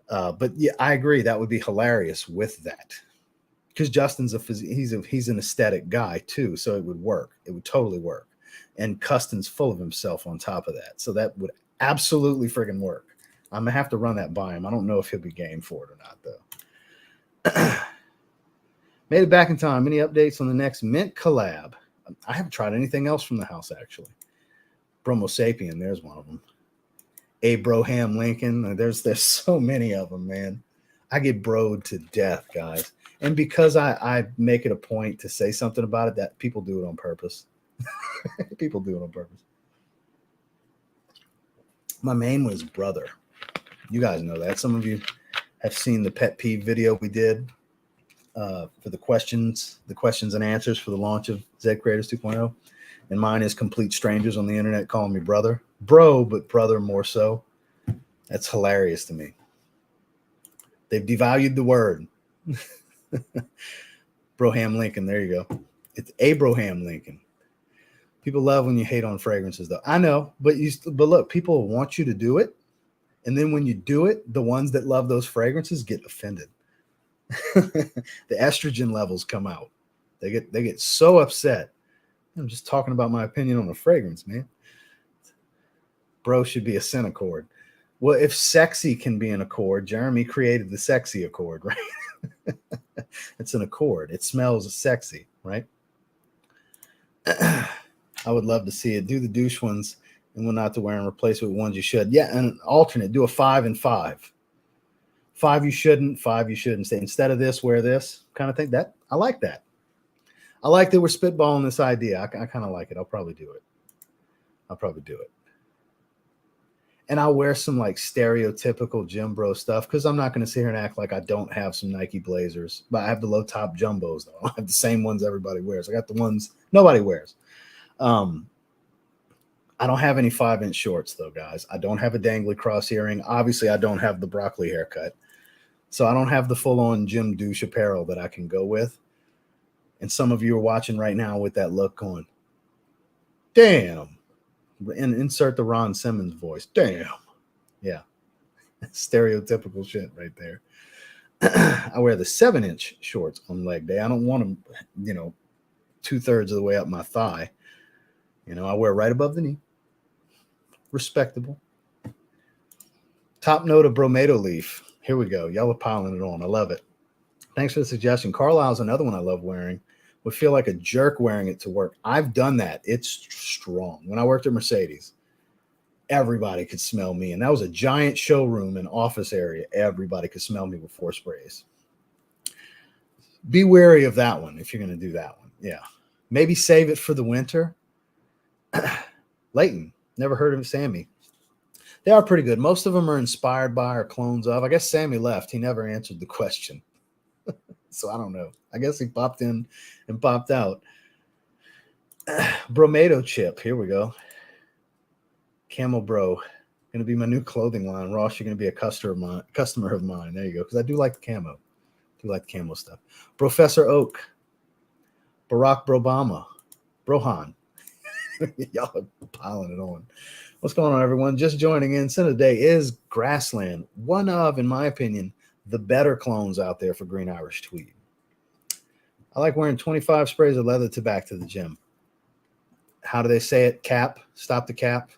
Speaker 1: But yeah, I agree that would be hilarious with that because Justin's he's an aesthetic guy too, so it would work. It would totally work. And Custon's full of himself on top of that, so that would absolutely friggin' work. I'm gonna have to run that by him. I don't know if he'll be game for it or not, though. Made it back in time. Any updates on the next Mint collab? I haven't tried anything else from the house, actually. Bromo Sapien, there's one of them. Abraham Lincoln. There's so many of them, man. I get broed to death, guys. And because I make it a point to say something about it, that people do it on purpose. People do it on purpose. My main was brother. You guys know that. Some of you have seen the pet peeve video we did for the questions and answers for the launch of Zed Creators 2.0. And mine is complete strangers on the internet calling me brother. Bro, but brother more so. That's hilarious to me. They've devalued the word. Broham Lincoln, there you go. It's Abraham Lincoln. People love when you hate on fragrances, though. I know, but look, people want you to do it. And then when you do it, the ones that love those fragrances get offended. The estrogen levels come out. They get so upset. I'm just talking about my opinion on a fragrance, man. Bro should be a scent accord. Well, if sexy can be an accord, Jeremy created the sexy accord, right? It's an accord. It smells sexy, right? I would love to see it. Do the douche ones and what not to wear and replace it with ones you should. Yeah, and alternate. Do a 5 and 5. 5 you shouldn't, 5 you shouldn't. Say instead of this, wear this kind of thing. That I like that. I like that we're spitballing this idea. I kind of like it. I'll probably do it. And I'll wear some like stereotypical gym bro stuff because I'm not going to sit here and act like I don't have some Nike Blazers. But I have the low top jumbos though. I have the same ones everybody wears. I got the ones nobody wears. I don't have any 5-inch shorts though, guys. I don't have a dangly cross earring. Obviously, I don't have the broccoli haircut. So I don't have the full-on gym douche apparel that I can go with. And some of you are watching right now with that look going, damn. And insert the Ron Simmons voice. Damn. Yeah. Stereotypical shit right there. I wear the 7-inch shorts on leg day. I don't want them, 2/3 of the way up my thigh. I wear right above the knee. Respectable. Top note of bromato leaf. Here we go. Y'all are piling it on. I love it. Thanks for the suggestion. Carlisle's another one I love wearing. Would feel like a jerk wearing it to work. I've done that. It's strong. When I worked at Mercedes, everybody could smell me. And that was a giant showroom and office area. Everybody could smell me with 4 sprays. Be wary of that one if you're going to do that one. Yeah. Maybe save it for the winter. Leighton. Never heard of Sammy. They are pretty good. Most of them are inspired by or clones of. I guess Sammy left. He never answered the question. So I don't know. I guess he popped in and popped out. Bromato chip. Here we go. Camel Bro. Going to be my new clothing line. Ross, you're going to be a customer of mine. There you go. Because I do like the camo. Stuff. Professor Oak. Barack Obama. Brohan. Y'all are piling it on. What's going on, everyone? Just joining in. Scent of the day is Grassland. One of, in my opinion, the better clones out there for Green Irish Tweed. I like wearing 25 sprays of leather to back to the gym. How do they say it? Cap. Stop the cap.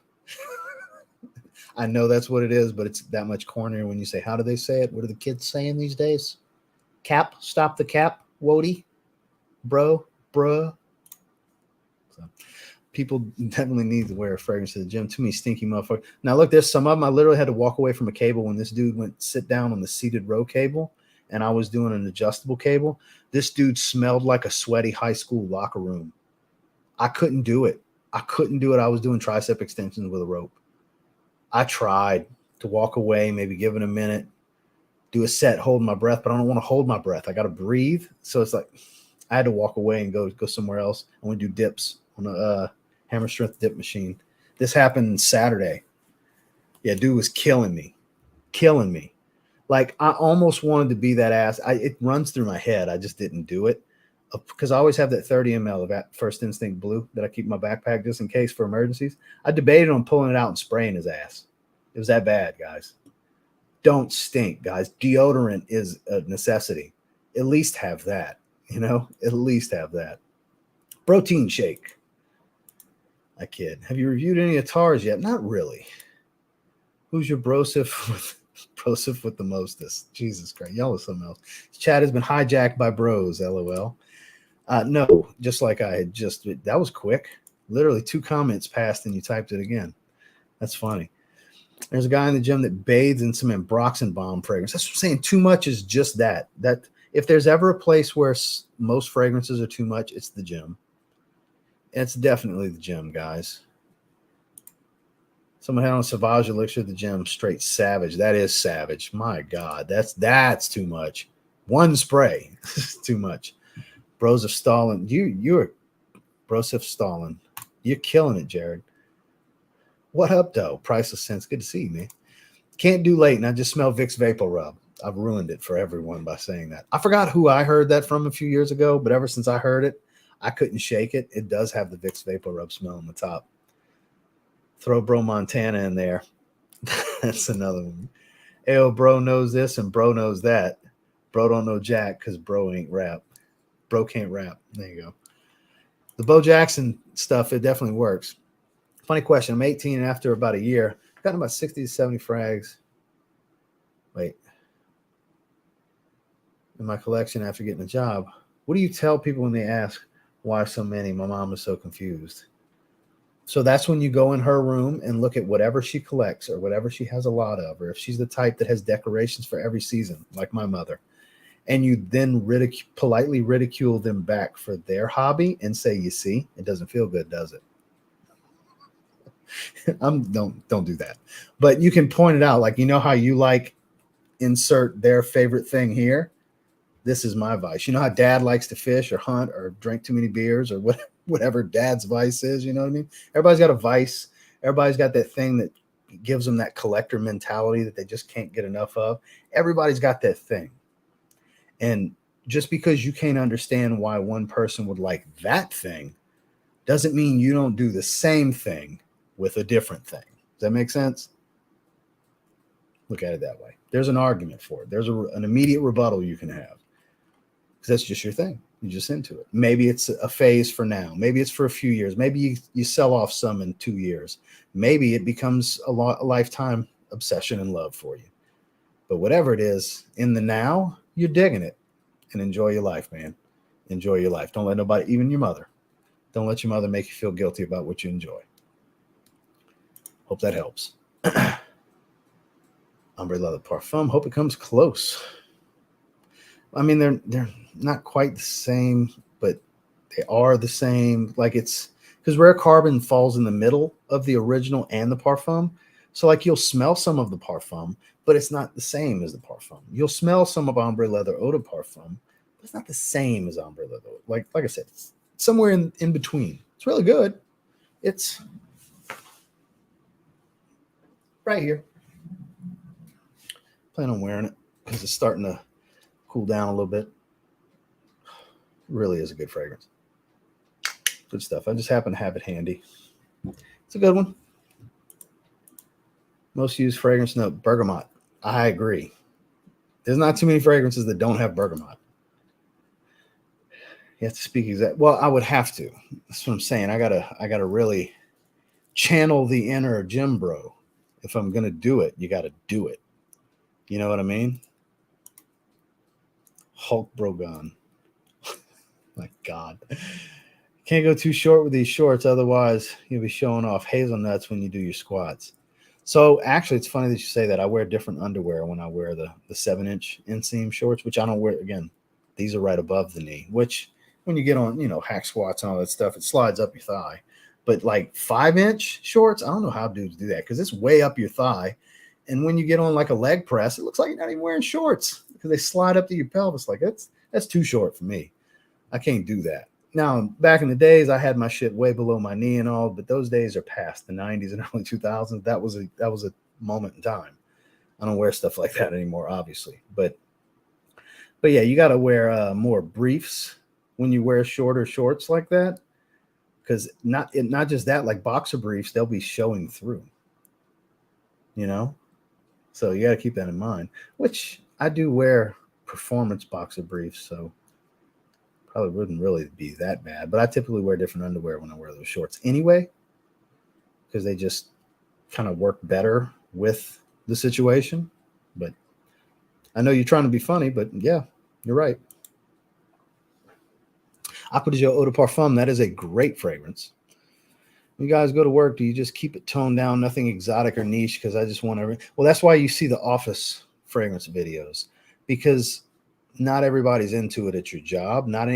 Speaker 1: I know that's what it is, but it's that much cornier when you say, how do they say it? What are the kids saying these days? Cap. Stop the cap. Wody. Bro. Bruh. So people definitely need to wear a fragrance to the gym. Too many stinky motherfuckers. Now, look, there's some of them. I literally had to walk away from a cable when this dude went sit down on the seated row cable, and I was doing an adjustable cable. This dude smelled like a sweaty high school locker room. I couldn't do it. I couldn't do it. I was doing tricep extensions with a rope. I tried to walk away, maybe give it a minute, do a set, hold my breath, but I don't want to hold my breath. I got to breathe. So it's like I had to walk away and go somewhere else. I want to do dips on a hammer strength dip machine. This happened Saturday. Yeah, dude was killing me. Like I almost wanted to be that ass. It runs through my head. I just didn't do it because I always have that 30 ml of First Instinct Blue that I keep in my backpack just in case for emergencies. I debated on pulling it out and spraying his ass. It was that bad, guys. Don't stink, guys. Deodorant is a necessity. At least have that, at least have that. Protein shake. I kid. Have you reviewed any Atars yet? Not really. Who's your brosif with the mostest? Jesus Christ. Y'all are something else. Chat has been hijacked by bros, LOL. No, just like I had that was quick. Literally 2 comments passed and you typed it again. That's funny. There's a guy in the gym that bathes in some Ambroxan bomb fragrance. That's what I'm saying. Too much is just that. That if there's ever a place where most fragrances are too much, it's the gym. It's definitely the gym, guys. Someone had on Sauvage Elixir at the gym. Straight savage. That is savage. My God, that's too much. One spray, too much. Bros of Stalin. You're Bros of Stalin. You're killing it, Jared. What up, though? Priceless Sense. Good to see you, man. Can't do late, and I just smell Vicks Vapor Rub. I've ruined it for everyone by saying that. I forgot who I heard that from a few years ago, but ever since I heard it, I couldn't shake it. It does have the Vicks Vapor Rub smell on the top. Throw Bro Montana in there. That's another one. Ayo, bro knows this and bro knows that. Bro don't know jack because bro ain't rap. Bro can't rap. There you go. The Bo Jackson stuff, it definitely works. Funny question. I'm 18 and after about a year, I've gotten about 60 to 70 frags. Wait. In my collection after getting a job. What do you tell people when they ask why so many? My mom is so confused. So that's when you go in her room and look at whatever she collects or whatever she has a lot of, or if she's the type that has decorations for every season, like my mother, and you then politely ridicule them back for their hobby and say, you see, it doesn't feel good, does it? Don't do that. But you can point it out, like, how you like insert their favorite thing here. This is my vice. You know how dad likes to fish or hunt or drink too many beers or whatever dad's vice is, you know what I mean? Everybody's got a vice. Everybody's got that thing that gives them that collector mentality that they just can't get enough of. Everybody's got that thing. And just because you can't understand why one person would like that thing doesn't mean you don't do the same thing with a different thing. Does that make sense? Look at it that way. There's an argument for it. There's an immediate rebuttal you can have. Because that's just your thing. You're just into it. Maybe it's a phase for now. Maybe it's for a few years. Maybe you sell off some in 2 years. Maybe it becomes a lifetime obsession and love for you. But whatever it is, in the now, you're digging it. And enjoy your life, man. Enjoy your life. Don't let nobody, even your mother, don't let your mother make you feel guilty about what you enjoy. Hope that helps. Ombre Leather Parfum. Hope it comes close. I mean, they're not quite the same, but they are the same. Like it's because Rare Carbon falls in the middle of the original and the Parfum. So like you'll smell some of the Parfum, but it's not the same as the Parfum. You'll smell some of Ombre Leather Eau de Parfum, but it's not the same as Ombre Leather. Like I said, it's somewhere in between. It's really good. It's right here. Plan on wearing it because it's starting to cool down a little bit. Really is a good fragrance. Good stuff. I just happen to have it handy. It's a good one. Most used fragrance note, bergamot. I agree. There's not too many fragrances that don't have bergamot. You have to speak exact. Well, I would have to. That's what I'm saying. I gotta really channel the inner gym bro. If I'm gonna do it, you gotta do it. You know what I mean? Hulk Brogan. My God. Can't go too short with these shorts, otherwise you'll be showing off hazelnuts when you do your squats. So actually, it's funny that you say that. I wear different underwear when I wear the 7-inch inseam shorts, which I don't wear. Again, these are right above the knee, which when you get on, hack squats and all that stuff, it slides up your thigh. But like 5-inch shorts, I don't know how dudes do that because it's way up your thigh. And when you get on like a leg press, it looks like you're not even wearing shorts because they slide up to your pelvis. Like that's too short for me. I can't do that. Now, back in the days, I had my shit way below my knee and all, but those days are past. The 90s and early 2000s. That was a moment in time. I don't wear stuff like that anymore, obviously. But yeah, you got to wear more briefs when you wear shorter shorts like that, because not just that, like boxer briefs, they'll be showing through. You know, so you got to keep that in mind. Which I do wear performance boxer briefs, so probably wouldn't really be that bad. But I typically wear different underwear when I wear those shorts anyway, because they just kind of work better with the situation. But I know you're trying to be funny, but yeah, you're right. Aqua de Eau de Parfum, that is a great fragrance. When you guys go to work, do you just keep it toned down, nothing exotic or niche? Because I just want to. Well, that's why you see the office fragrance videos, because not everybody's into it at your job. Not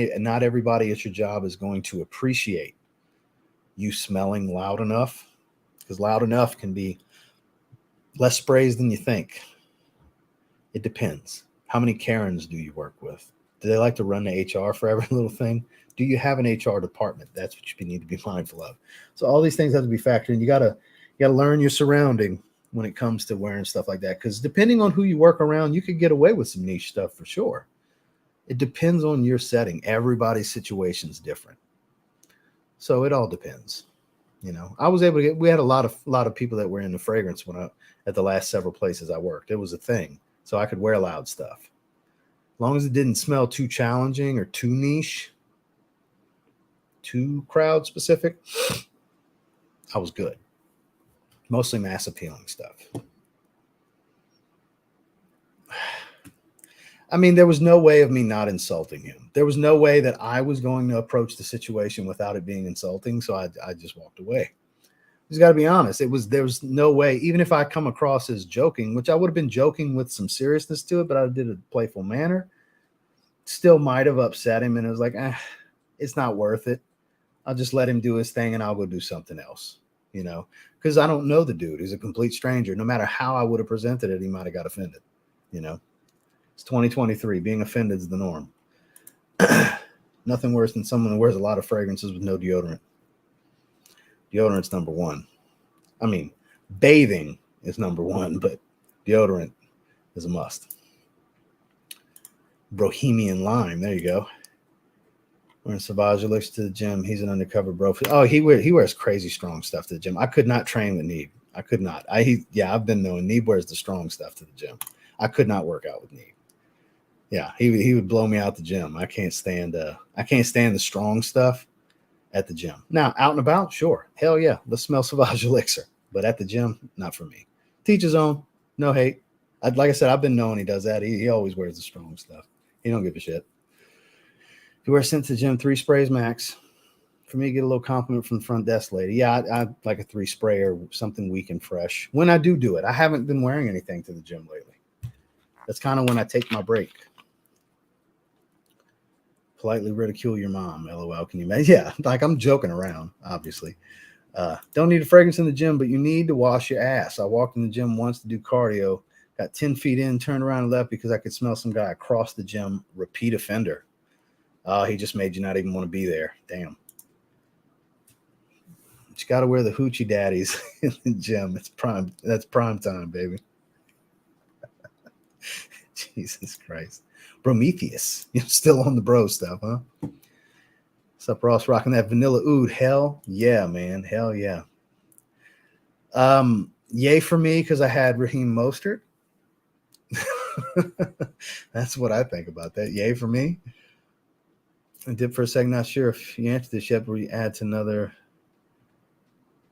Speaker 1: everybody at your job is going to appreciate you smelling loud enough, because loud enough can be less sprays than you think. It depends. How many Karens do you work with? Do they like to run the HR for every little thing? Do you have an HR department? That's what you need to be mindful of. So all these things have to be factored in. You gotta learn your surrounding when it comes to wearing stuff like that. Because depending on who you work around, you could get away with some niche stuff for sure. It depends on your setting. Everybody's situation is different. So it all depends. You know, I was able to get. We had a lot of people that were in the fragrance at the last several places I worked. It was a thing, so I could wear loud stuff, as long as it didn't smell too challenging or too niche, too crowd specific. I was good. Mostly mass appealing stuff. I mean, there was no way of me not insulting him. There was no way that I was going to approach the situation without it being insulting. So I just walked away. Just got to be honest. There was no way, even if I come across as joking, which I would have been joking with some seriousness to it, but I did it in a playful manner, still might have upset him. And it was like, it's not worth it. I'll just let him do his thing and I'll go do something else, you know, because I don't know the dude. He's a complete stranger. No matter how I would have presented it, he might have got offended, you know. It's 2023. Being offended is the norm. Nothing worse than someone who wears a lot of fragrances with no deodorant. Deodorant's number one. I mean, bathing is number one, but deodorant is a must. Bohemian Lime. There you go. Wearing Sauvage looks to the gym. He's an undercover bro. Oh, he wears crazy strong stuff to the gym. I could not train with Neeb. I could not. I've been knowing Neeb wears the strong stuff to the gym. I could not work out with Neeb. Yeah, he would blow me out the gym. I can't stand the strong stuff at the gym. Now, out and about, sure. Hell yeah. Let's smell Sauvage Elixir. But at the gym, not for me. Teach his own. No hate. Like I said, I've been knowing he does that. He always wears the strong stuff. He don't give a shit. If you wear sent to the gym, 3 sprays max. For me, get a little compliment from the front desk lady. Yeah, I like a 3 spray or something weak and fresh. When I do it, I haven't been wearing anything to the gym lately. That's kind of when I take my break. Politely ridicule your mom, LOL. Can you imagine? Yeah, like I'm joking around, obviously. Don't need a fragrance in the gym, but you need to wash your ass. I walked in the gym once to do cardio, got 10 feet in, turned around and left because I could smell some guy across the gym, repeat offender. He just made you not even want to be there. Damn. But you got to wear the hoochie daddies in the gym. It's prime. That's prime time, baby. Jesus Christ. Prometheus. You're still on the bro stuff, huh? What's up, Ross? Rocking that vanilla oud. Hell yeah, man. Hell yeah. Yay for me because I had Raheem Mostert. That's what I think about that. Yay for me. I did for a second. Not sure if you answered this yet, but you add to another.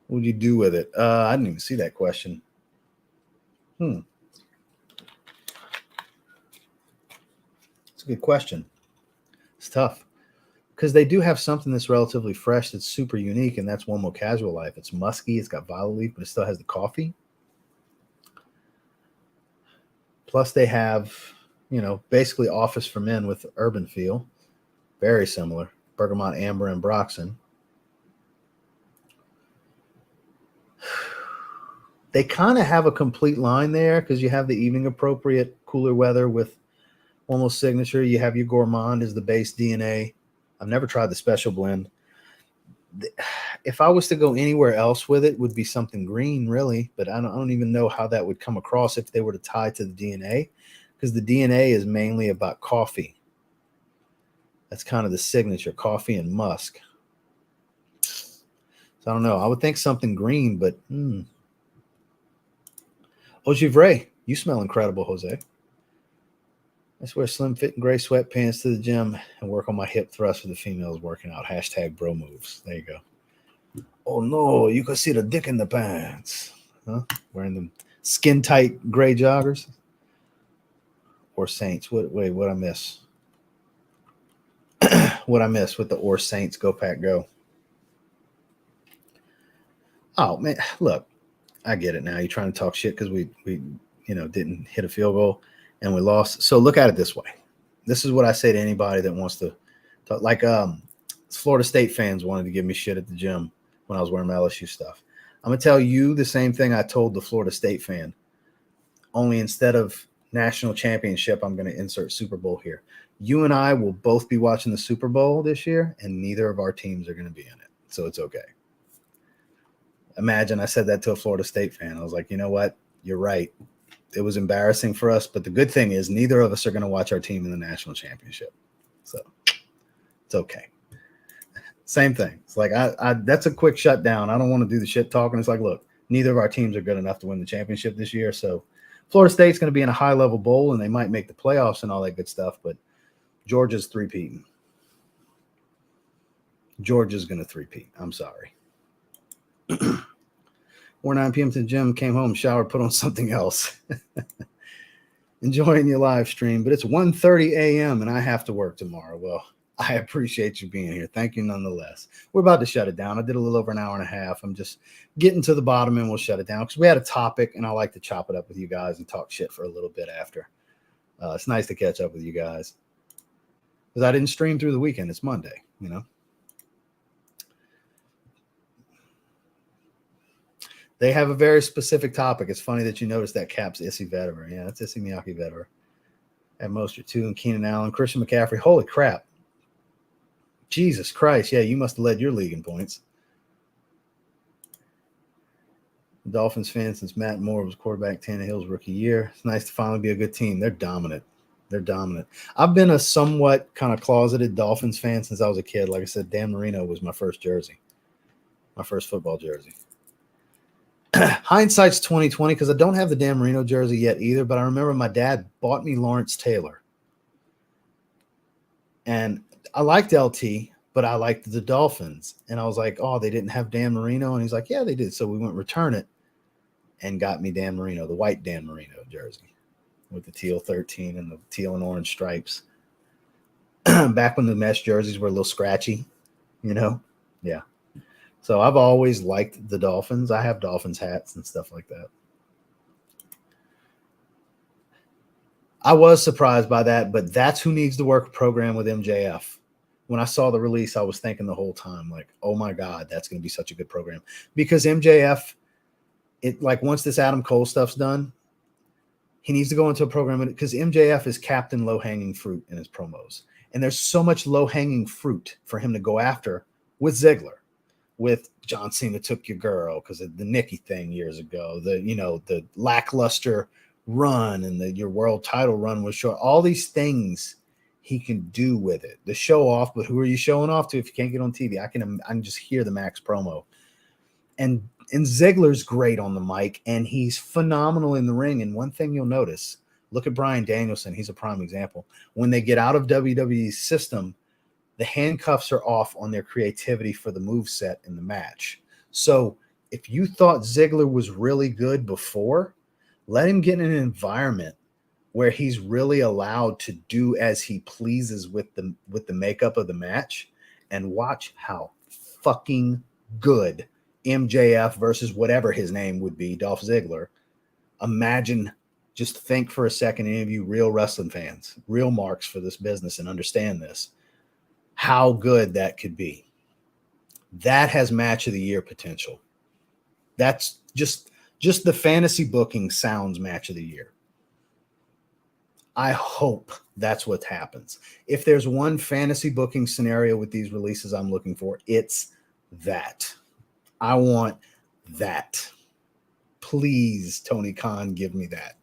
Speaker 1: What would you do with it? I didn't even see that question. It's a good question. It's tough because they do have something that's relatively fresh that's super unique, and that's One More Casual Life. It's musky. It's got violet leaf, but it still has the coffee. Plus, they have, basically Office for Men with urban feel. Very similar. Bergamot, Amber, and Broxen. They kind of have a complete line there because you have the evening appropriate cooler weather with almost signature. You have your gourmand as the base DNA. I've never tried the special blend. If I was to go anywhere else with it, would be something green, really. But I don't even know how that would come across if they were to tie to the DNA, because the DNA is mainly about coffee. That's kind of the signature, coffee and musk. So I don't know. I would think something green, but Ojivre, you smell incredible, Jose. I wear slim fitting gray sweatpants to the gym and work on my hip thrust for the females working out. Hashtag bro moves. There you go. Oh no, you can see the dick in the pants. Huh? Wearing them skin tight gray joggers. Or Saints. What I miss? What I miss with the Or Saints Go Pack Go. Oh man, look, I get it now. You're trying to talk shit because we didn't hit a field goal and we lost. So look at it this way. This is what I say to anybody that wants to talk. Like Florida State fans wanted to give me shit at the gym when I was wearing my LSU stuff. I'm gonna tell you the same thing I told the Florida State fan. Only instead of national championship, I'm gonna insert Super Bowl here. You and I will both be watching the Super Bowl this year, and neither of our teams are gonna be in it. So it's okay. Imagine I said that to a Florida State fan. I was like, you know what? You're right. It was embarrassing for us, but the good thing is neither of us are going to watch our team in the national championship. So it's okay. Same thing. It's like, that's a quick shutdown. I don't want to do the shit talking. It's like, look, neither of our teams are good enough to win the championship this year. So Florida State's going to be in a high-level bowl, and they might make the playoffs and all that good stuff, but Georgia's three-peating. Georgia's going to three-peat. I'm sorry. 9 p.m. to the gym, came home, showered, put on something else. Enjoying your live stream, but it's 1:30 a.m. and I have to work tomorrow. Well, I appreciate you being here. Thank you nonetheless. We're about to shut it down. I did a little over an hour and a half. I'm just getting to the bottom and we'll shut it down because we had a topic and I like to chop it up with you guys and talk shit for a little bit after. It's nice to catch up with you guys because I didn't stream through the weekend. It's Monday, you know. They have a very specific topic. It's funny that you noticed that cap's Issy Vetiver. Yeah, that's Issy Miyake Vetiver. At Mostert, too, and Keenan Allen. Christian McCaffrey. Holy crap. Jesus Christ. Yeah, you must have led your league in points. Dolphins fan since Matt Moore was quarterback Tannehill's rookie year. It's nice to finally be a good team. They're dominant. They're dominant. I've been a somewhat kind of closeted Dolphins fan since I was a kid. Like I said, Dan Marino was my first jersey. My first football jersey. Hindsight's 2020 because I don't have the Dan Marino jersey yet either, but I remember my dad bought me Lawrence Taylor. And I liked LT, but I liked the Dolphins. And I was like, oh, they didn't have Dan Marino? And he's like, yeah, they did. So we went return it and got me Dan Marino, the white Dan Marino jersey with the teal 13 and the teal and orange stripes. Back when the mesh jerseys were a little scratchy, you know? Yeah. So I've always liked the Dolphins. I have Dolphins hats and stuff like that. I was surprised by that, but that's who needs to work a program with MJF. When I saw the release, I was thinking the whole time, like, oh my God, that's going to be such a good program. Because MJF, once this Adam Cole stuff's done, he needs to go into a program because MJF is Captain Low-Hanging Fruit in his promos. And there's so much low-hanging fruit for him to go after with Ziggler. With John Cena took your girl because of the Nikki thing years ago, the lackluster run and your world title run was short. All these things he can do with it. The show off, but who are you showing off to if you can't get on TV? I can just hear the Max promo. And Ziggler's great on the mic, and he's phenomenal in the ring. And one thing you'll notice, look at Bryan Danielson. He's a prime example. When they get out of WWE's system, the handcuffs are off on their creativity for the moveset in the match. So if you thought Ziggler was really good before, let him get in an environment where he's really allowed to do as he pleases with the makeup of the match and watch how fucking good MJF versus whatever his name would be, Dolph Ziggler. Imagine, just think for a second, any of you real wrestling fans, real marks for this business and understand this. How good that could be. That has match of the year potential. That's just Just the fantasy booking sounds match of the year. I hope that's what happens. If there's one fantasy booking scenario with these releases I'm looking for, it's that. I want that. Please, Tony Khan, give me that.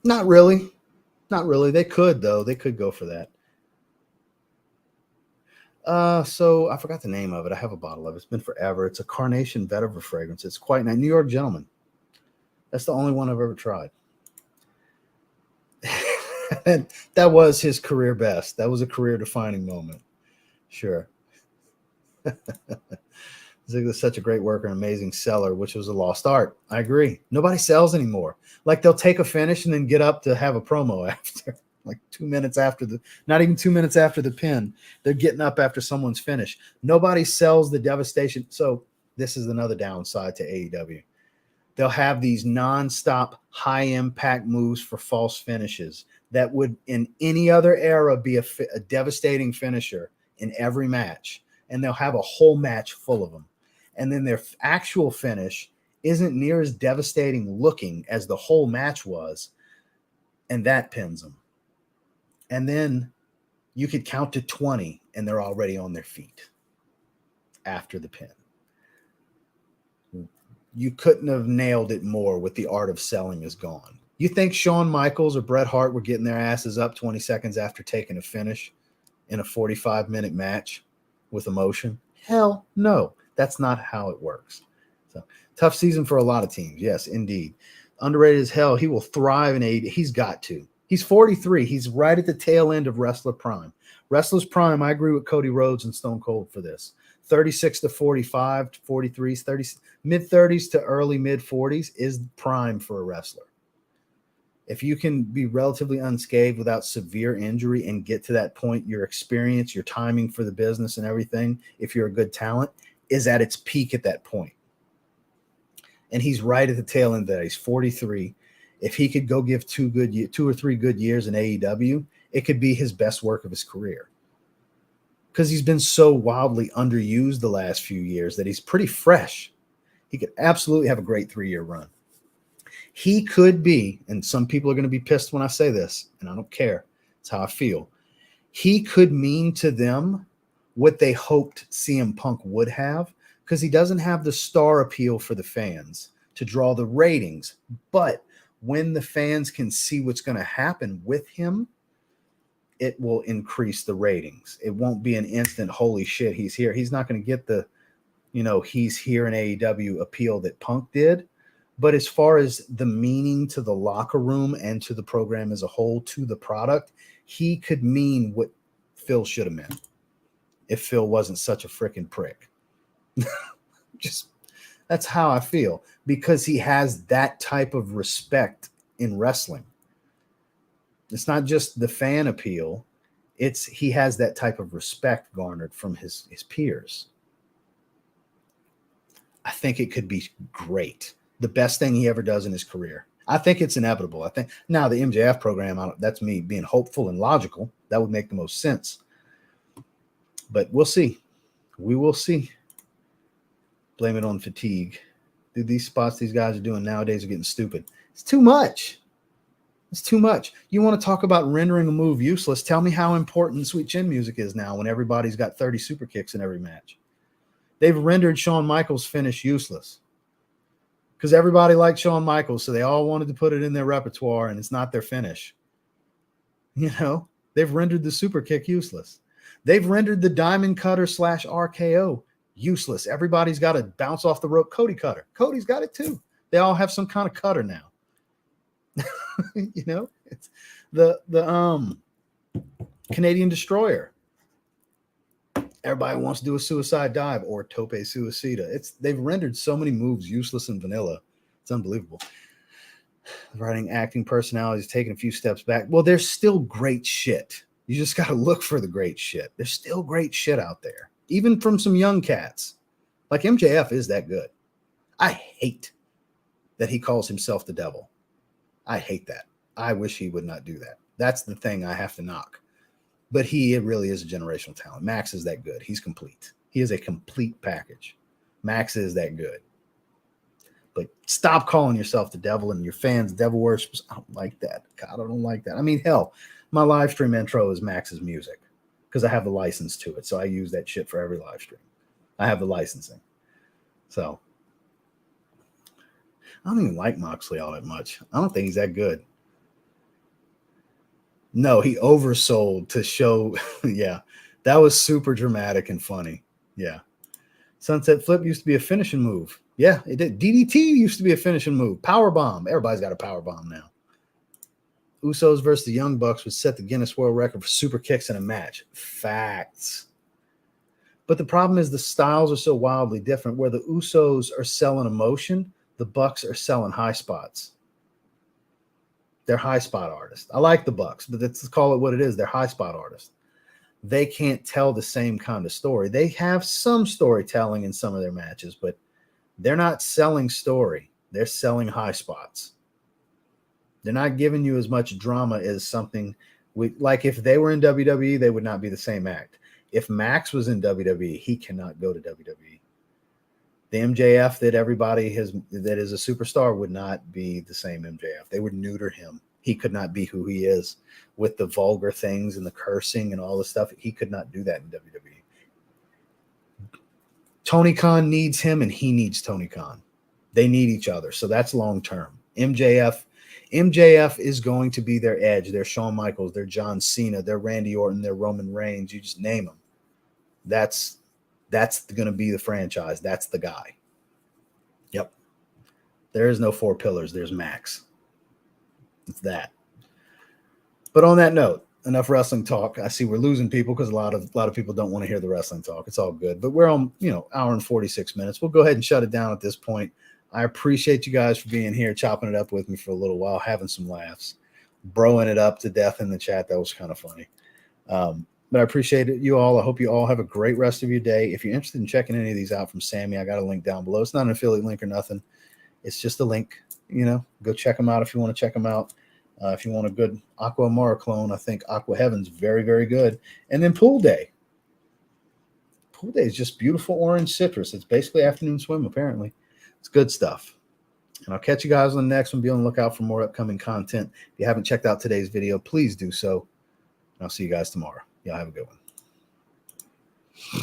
Speaker 1: Not really. Not really. They could, though. They could go for that. So I forgot the name of it. I have a bottle of it. It's been forever. It's a carnation vetiver fragrance. It's quite nice. New York Gentleman. That's the only one I've ever tried. And that was his career best. That was a career defining moment. Sure. Ziegler is such a great worker, an amazing seller, which was a lost art. I agree. Nobody sells anymore. Like they'll take a finish and then get up to have a promo after, like 2 minutes after not even 2 minutes after the pin. They're getting up after someone's finish. Nobody sells the devastation. So this is another downside to AEW. They'll have these nonstop high impact moves for false finishes that would in any other era be a devastating finisher in every match. And they'll have a whole match full of them. And then their actual finish isn't near as devastating looking as the whole match was. And that pins them. And then you could count to 20 and they're already on their feet after the pin. You couldn't have nailed it more with the art of selling is gone. You think Shawn Michaels or Bret Hart were getting their asses up 20 seconds after taking a finish in a 45-minute match with emotion? Hell no. That's not how it works. So tough season for a lot of teams. Yes, indeed. Underrated as hell. He will thrive in AEW. He's got to. He's 43. He's right at the tail end of Wrestler Prime. Wrestler's Prime, I agree with Cody Rhodes and Stone Cold for this. 36 to 45 to 43, mid-30s to early mid-40s is prime for a wrestler. If you can be relatively unscathed without severe injury and get to that point, your experience, your timing for the business and everything, if you're a good talent, is at its peak at that point. And he's right at the tail end of that. He's 43. If he could go give 2 or 3 good years in AEW, it could be his best work of his career. Because he's been so wildly underused the last few years that he's pretty fresh. He could absolutely have a great 3-year run. He could be, and some people are going to be pissed when I say this, and I don't care. It's how I feel. He could mean to them what they hoped CM Punk would have, because he doesn't have the star appeal for the fans to draw the ratings. But when the fans can see what's going to happen with him, it will increase the ratings. It won't be an instant, holy shit, he's here. He's not going to get the, he's here in AEW appeal that Punk did. But as far as the meaning to the locker room and to the program as a whole, to the product, he could mean what Phil should have meant if Phil wasn't such a freaking prick. Just that's how I feel, because he has that type of respect in wrestling. It's not just the fan appeal. He has that type of respect garnered from his peers. I think it could be great. The best thing he ever does in his career. I think it's inevitable. I think now the MJF program, that's me being hopeful and logical. That would make the most sense. But we'll see. We will see. Blame it on fatigue. Dude, these spots these guys are doing nowadays are getting stupid. It's too much. It's too much. You want to talk about rendering a move useless? Tell me how important Sweet Chin music is now when everybody's got 30 super kicks in every match. They've rendered Shawn Michaels' finish useless because everybody liked Shawn Michaels, so they all wanted to put it in their repertoire, and it's not their finish. They've rendered the super kick useless. They've rendered the diamond cutter / RKO useless. Everybody's got to bounce off the rope Cody cutter. Cody's got it too. They all have some kind of cutter now. It's the Canadian Destroyer. Everybody wants to do a suicide dive or tope suicida. They've rendered so many moves useless and vanilla. It's unbelievable. Writing, acting, personalities taking a few steps back. Well, there's still great shit. You just got to look for the great shit. There's still great shit out there, even from some young cats. Like MJF is that good. I hate that he calls himself the devil. I hate that. I wish he would not do that. That's the thing I have to knock. But he really is a generational talent. Max is that good. He's complete. He is a complete package. Max is that good. But stop calling yourself the devil and your fans devil worshippers. I don't like that. God, I don't like that. I mean, hell, my live stream intro is Max's music because I have the license to it. So I use that shit for every live stream. I have the licensing. So I don't even like Moxley all that much. I don't think he's that good. No, he oversold to show. Yeah, that was super dramatic and funny. Yeah. Sunset Flip used to be a finishing move. Yeah, it did. DDT used to be a finishing move. Power bomb. Everybody's got a power bomb now. Usos versus the Young Bucks would set the Guinness World Record for super kicks in a match. Facts. But the problem is the styles are so wildly different. Where the Usos are selling emotion, the Bucks are selling high spots. They're high spot artists. I like the Bucks, but let's call it what it is. They're high spot artists. They can't tell the same kind of story. They have some storytelling in some of their matches, but they're not selling story. They're selling high spots. They're not giving you as much drama as something like if they were in WWE, they would not be the same act. If Max was in WWE, he cannot go to WWE. The MJF that everybody has that is a superstar would not be the same MJF. They would neuter him. He could not be who he is with the vulgar things and the cursing and all the stuff. He could not do that in WWE. Tony Khan needs him and he needs Tony Khan. They need each other. So that's long term. MJF is going to be their Edge, their Shawn Michaels, their John Cena, their Randy Orton, their Roman Reigns. You just name them. That's going to be the franchise. That's the guy. Yep. There is no four pillars. There's Max. It's that. But on that note, enough wrestling talk. I see we're losing people because a lot of people don't want to hear the wrestling talk. It's all good. But we're on, hour and 46 minutes. We'll go ahead and shut it down at this point. I appreciate you guys for being here, chopping it up with me for a little while, having some laughs, broing it up to death in the chat. That was kind of funny. But I appreciate it, you all. I hope you all have a great rest of your day. If you're interested in checking any of these out from Samy, I got a link down below. It's not an affiliate link or nothing. It's just a link. Go check them out if you want to check them out. If you want a good Aqua Amara clone, I think Aqua Heaven's very, very good. And then Pool Day. Pool Day is just beautiful orange citrus. It's basically afternoon swim, apparently. It's good stuff. And I'll catch you guys on the next one. Be on the lookout for more upcoming content. If you haven't checked out today's video, please do so. And I'll see you guys tomorrow. Y'all have a good one.